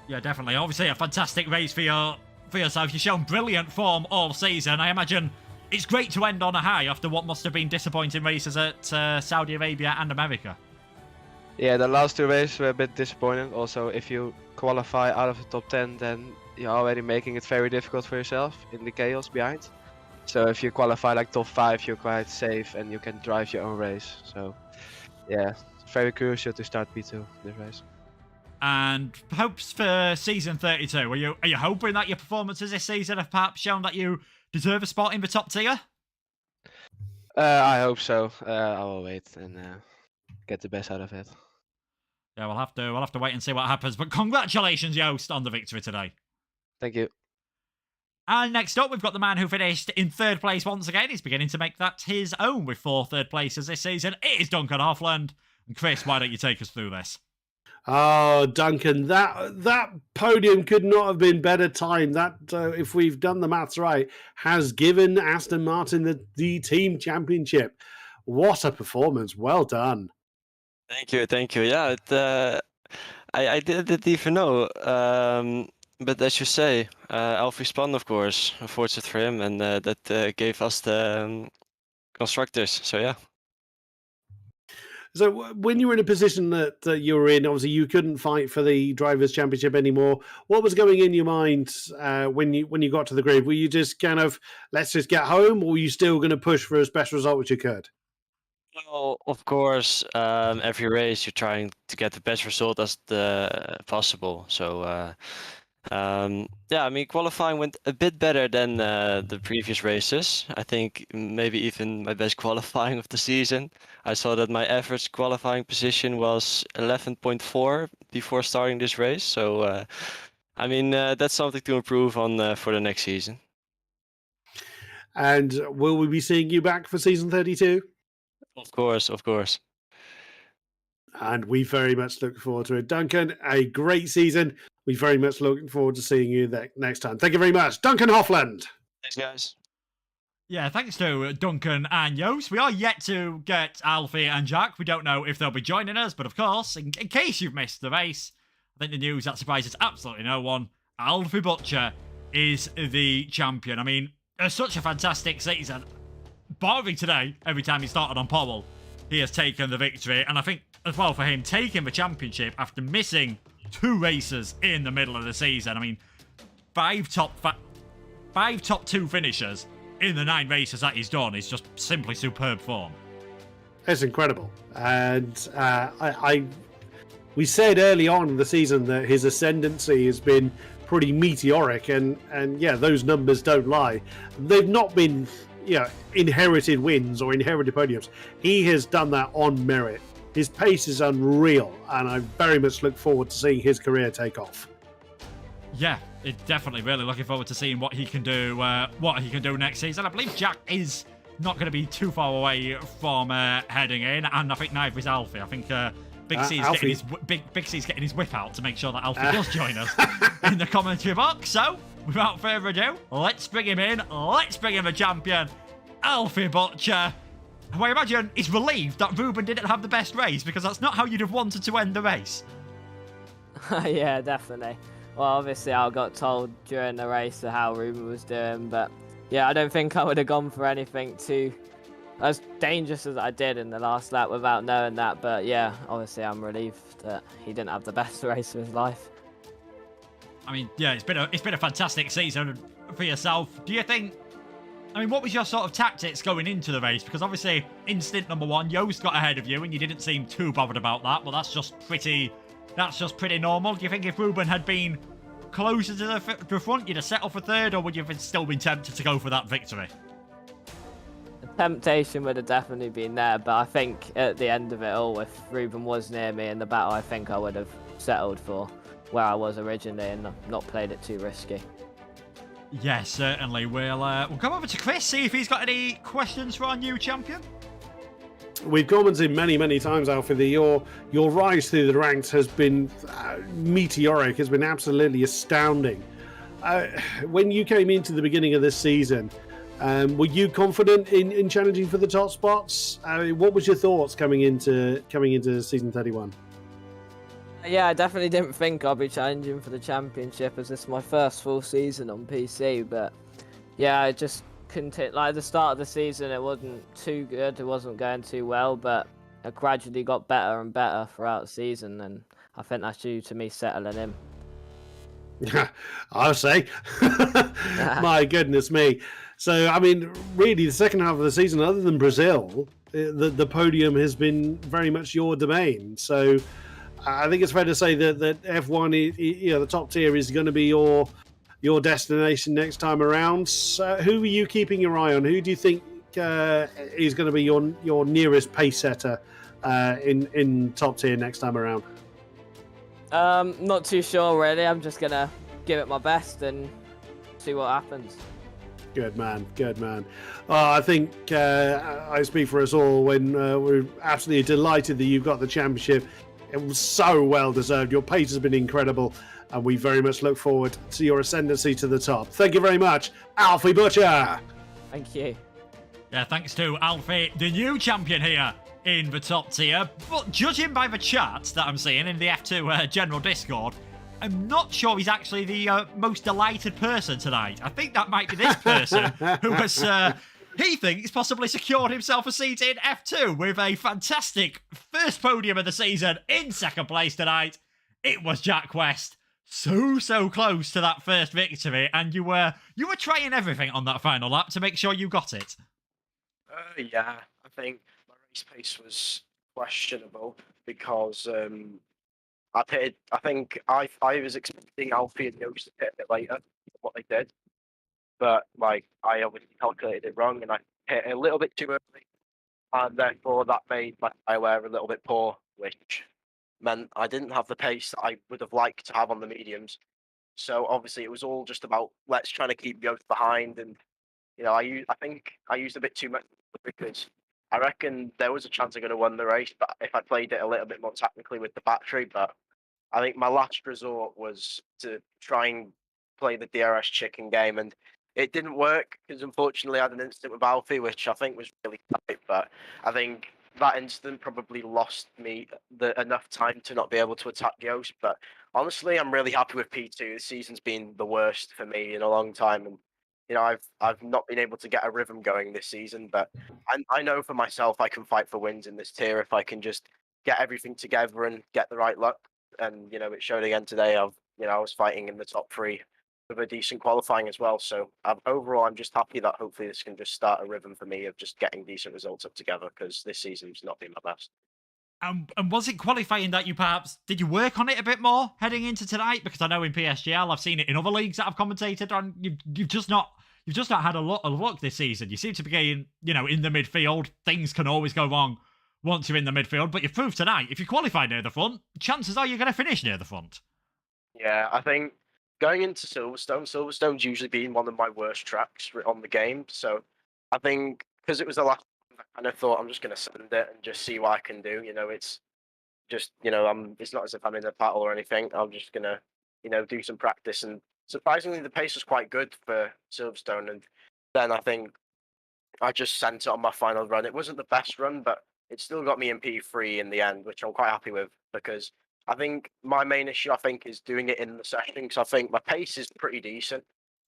Yeah, definitely. Obviously, a fantastic race for yourself. You've shown brilliant form all season. I imagine it's great to end on a high after what must have been disappointing races at Saudi Arabia and America. Yeah, the last 2 races were a bit disappointing. Also, if you qualify out of the top 10, then you're already making it very difficult for yourself in the chaos behind. So if you qualify like top 5, you're quite safe and you can drive your own race. So yeah, it's very crucial to start P2 this race. And hopes for season 32. Are you hoping that your performances this season have perhaps shown that you deserve a spot in the top tier? I hope so. I will wait and get the best out of it. Yeah, we'll have to wait and see what happens. But congratulations, Joost, on the victory today. Thank you. And next up, we've got the man who finished in 3rd place once again. He's beginning to make that his own with 4 third places this season. It is Duncan Hofland. And Chris, why don't you take us through this? Oh, Duncan, that podium could not have been better timed. That, if we've done the maths right, has given Aston Martin the team championship. What a performance. Well done. Thank you. Yeah, I didn't even know. But as you say, Alfie spun, of course, unfortunate for him, and that gave us the constructors. So yeah. So when you were in a position that you were in, obviously you couldn't fight for the Drivers' Championship anymore. What was going in your mind when you got to the grid? Were you just kind of, let's just get home, or were you still going to push for as best result as you could? Well, of course, every race you're trying to get the best result as the possible. So yeah, I mean, qualifying went a bit better than the previous races. I think maybe even my best qualifying of the season. I saw that my average qualifying position was 11.4 before starting this race. So I mean, that's something to improve on for the next season. And will we be seeing you back for season 32? Of course, of course. And we very much look forward to it. Duncan, a great season. We very much look forward to seeing you next time. Thank you very much. Duncan Hoffland. Thanks, guys. Yeah, thanks to Duncan and Yost. We are yet to get Alfie and Jack. We don't know if they'll be joining us, but of course, in case you've missed the race, I think the news that surprises absolutely no one, Alfie Butcher is the champion. I mean, it's such a fantastic season. Barring today, every time he started on pole, he has taken the victory. And I think, as well, for him, taking the championship after missing 2 races in the middle of the season. I mean, 5 top 2 finishers in the 9 races that he's done is just simply superb form. It's incredible. And we said early on in the season that his ascendancy has been pretty meteoric. And yeah, those numbers don't lie. They've not been inherited wins or inherited podiums. He has done that on merit. His pace is unreal, and I very much look forward to seeing his career take off. Yeah, definitely really looking forward to seeing what he can do next season. I believe Jack is not going to be too far away from heading in, and I think neither is Alfie. I think Big C's getting his whip out to make sure that Alfie does join us in the commentary box. So, without further ado, let's bring him in. Let's bring in the champion, Alfie Butcher. Who I imagine is relieved that Ruben didn't have the best race, because that's not how you'd have wanted to end the race. Yeah, definitely. Well, obviously I got told during the race how Ruben was doing, but yeah, I don't think I would have gone for anything too as dangerous as I did in the last lap without knowing that. But yeah, obviously I'm relieved that he didn't have the best race of his life. I mean, yeah, it's been a fantastic season for yourself. Do you think? I mean, what was your sort of tactics going into the race? Because obviously, in stint number 1, Yost got ahead of you, and you didn't seem too bothered about that. But that's just pretty normal. Do you think if Ruben had been closer to the front, you'd have settled for 3rd, or would you have still been tempted to go for that victory? The temptation would have definitely been there, but I think at the end of it all, if Ruben was near me in the battle, I think I would have settled for where I was originally and not played it too risky. Yes, certainly. We'll come over to Chris, see if he's got any questions for our new champion. We've commented many, many times, Alfie, that your rise through the ranks has been meteoric, has been absolutely astounding. When you came into the beginning of this season, were you confident in challenging for the top spots? What was your thoughts coming into season 31? Yeah, I definitely didn't think I'd be challenging for the championship, as this is my first full season on PC. But yeah, I just couldn't. Like the start of the season, it wasn't too good. It wasn't going too well, but it gradually got better and better throughout the season, and I think that's due to me settling in. I'll say. My goodness me. So, I mean, really, the second half of the season, other than Brazil, the podium has been very much your domain. So, I think it's fair to say that F1, the top tier, is going to be your destination next time around. So who are you keeping your eye on? Who do you think is going to be your nearest pace setter in top tier next time around? Not too sure really. I'm just gonna give it my best and see what happens. Good man, good man. I think I speak for us all when we're absolutely delighted that you've got the championship. It was so well deserved. Your pace has been incredible, and we very much look forward to your ascendancy to the top. Thank you very much, Alfie Butcher. Thank you. Yeah, thanks to Alfie, the new champion here in the top tier. But judging by the chat that I'm seeing in the F2 general Discord, I'm not sure he's actually the most delighted person tonight. I think that might be this person who was he thinks possibly secured himself a seat in F2 with a fantastic first podium of the season in second place tonight. It was Jack West. So close to that first victory, and you were trying everything on that final lap to make sure you got it. Yeah, I think my race pace was questionable because I think I was expecting Alfie and Yost to hit a bit later than what they did, but like I obviously calculated it wrong and I hit a little bit too early, and therefore that made my tyre wear a little bit poor, which meant I didn't have the pace that I would have liked to have on the mediums. So obviously it was all just about let's try to keep Yost behind, and I think I used a bit too much because I reckon there was a chance I'm going to win the race, but if I played it a little bit more tactically with the battery. But I think my last resort was to try and play the DRS chicken game, and it didn't work because unfortunately I had an incident with Alfie, which I think was really tight. But I think that incident probably lost me enough time to not be able to attack Yost. But honestly, I'm really happy with P2. This season's been the worst for me in a long time, and I've not been able to get a rhythm going this season. But I know for myself I can fight for wins in this tier if I can just get everything together and get the right luck. And it showed again today. I was fighting in the top 3 with a decent qualifying as well. So overall, I'm just happy that hopefully this can just start a rhythm for me of just getting decent results up together, because this season's not been my best. And was it qualifying that did you work on it a bit more heading into tonight? Because I know in PSGL, I've seen it in other leagues that I've commentated on. You've just not had a lot of luck this season. You seem to be getting, in the midfield. Things can always go wrong once you're in the midfield, but you've proved tonight, if you qualify near the front, chances are you're going to finish near the front. Yeah, I think going into Silverstone's usually been one of my worst tracks on the game. So I think because it was the last, I kind of thought I'm just going to send it and just see what I can do. It's just, it's not as if I'm in a battle or anything. I'm just going to, do some practice. And surprisingly, the pace was quite good for Silverstone. And then I think I just sent it on my final run. It wasn't the best run, but it still got me in P3 in the end, which I'm quite happy with, because I think my main issue, is doing it in the session, because I think my pace is pretty decent.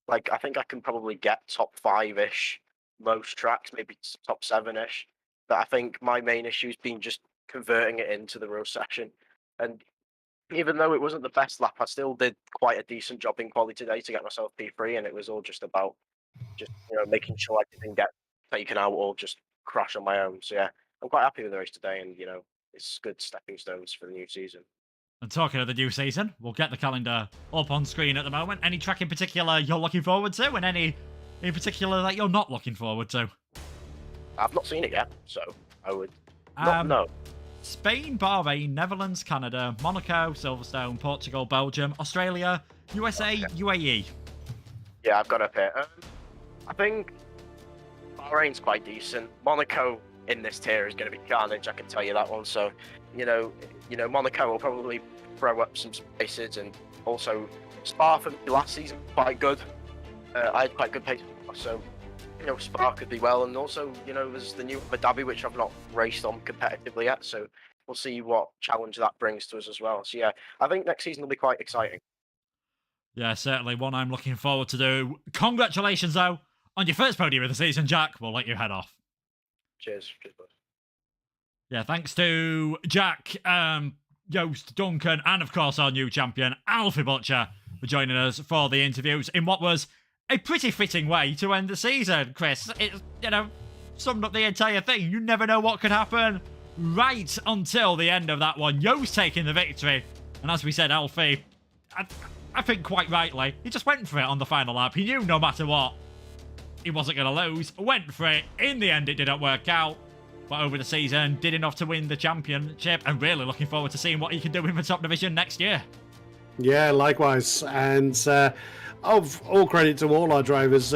Like, I think I can probably get top 5-ish most tracks, maybe top 7-ish. But I think my main issue has been just converting it into the real session. And even though it wasn't the best lap, I still did quite a decent job in quali today to get myself P3, and it was all just about making sure I didn't get taken out or just crash on my own. So yeah, I'm quite happy with the race today, and it's good stepping stones for the new season. And talking of the new season, we'll get the calendar up on screen at the moment. Any track in particular you're looking forward to, and any in particular that you're not looking forward to? I've not seen it yet, so I would not know. Spain, Bahrain, Netherlands, Canada, Monaco, Silverstone, Portugal, Belgium, Australia, USA, UAE. Yeah, I've got up here. I think Bahrain's quite decent. Monaco in this tier is going to be carnage, I can tell you that one. So, Monaco will probably throw up some spaces, and also Spa for me last season quite good. I had quite good pace, so Spa could be well, and also there's the new Abu Dhabi, which I've not raced on competitively yet, so we'll see what challenge that brings to us as well. So yeah, I think next season will be quite exciting. Yeah, certainly one I'm looking forward to do. Congratulations though on your first podium of the season, Jack. We'll let you head off. Cheers, bud. Yeah, thanks to Jack, Yost, Duncan, and of course our new champion, Alfie Butcher, for joining us for the interviews in what was a pretty fitting way to end the season, Chris. It, summed up the entire thing. You never know what could happen right until the end of that one. Yost taking the victory. And as we said, Alfie, I think quite rightly, he just went for it on the final lap. He knew no matter what, he wasn't going to lose. Went for it. In the end, it didn't work out. But over the season, did enough to win the championship. And really looking forward to seeing what he can do in the top division next year. Yeah, likewise. And of all credit to all our drivers.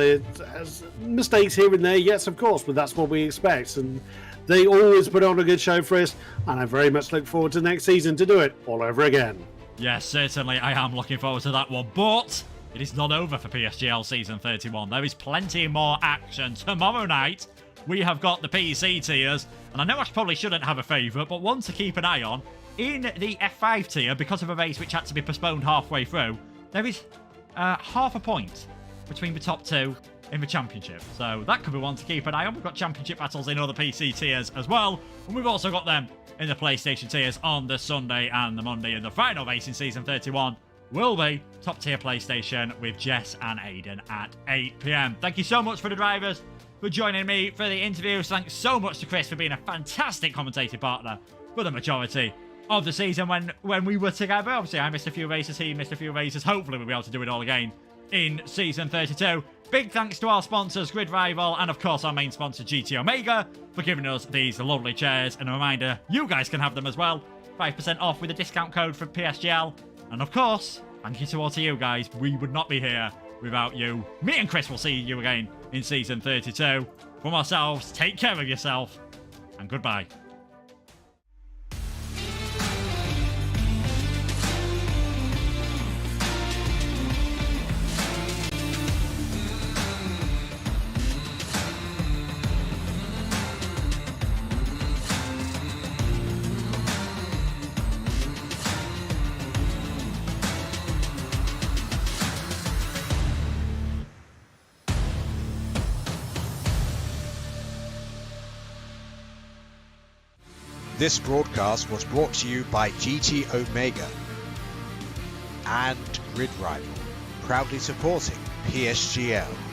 Mistakes here and there, yes, of course, but that's what we expect. And they always put on a good show for us. And I very much look forward to next season to do it all over again. Yes, certainly I am looking forward to that one. But it is not over for PSGL Season 31. There is plenty more action. Tomorrow night, we have got the PC tiers. And I know I probably shouldn't have a favourite, but one to keep an eye on. In the F5 tier, because of a race which had to be postponed halfway through, there is half a point between the top two in the championship. So that could be one to keep an eye on. We've got championship battles in other PC tiers as well. And we've also got them in the PlayStation tiers on the Sunday and the Monday. And the final race in Season 31 will be top tier PlayStation with Jess and Aiden at 8 PM. Thank you so much for the drivers for joining me for the interviews. Thanks so much to Chris for being a fantastic commentating partner for the majority of the season when we were together. Obviously, I missed a few races, he missed a few races. Hopefully, we'll be able to do it all again in Season 32. Big thanks to our sponsors, Grid Rival, and of course our main sponsor, GT Omega, for giving us these lovely chairs. And a reminder, you guys can have them as well. 5% off with a discount code for PSGL. And of course, thank you to all to you guys. We would not be here without you. Me and Chris will see you again in Season 32. From ourselves, take care of yourself, and goodbye. This broadcast was brought to you by GT Omega and Grid Rival, proudly supporting PSGL.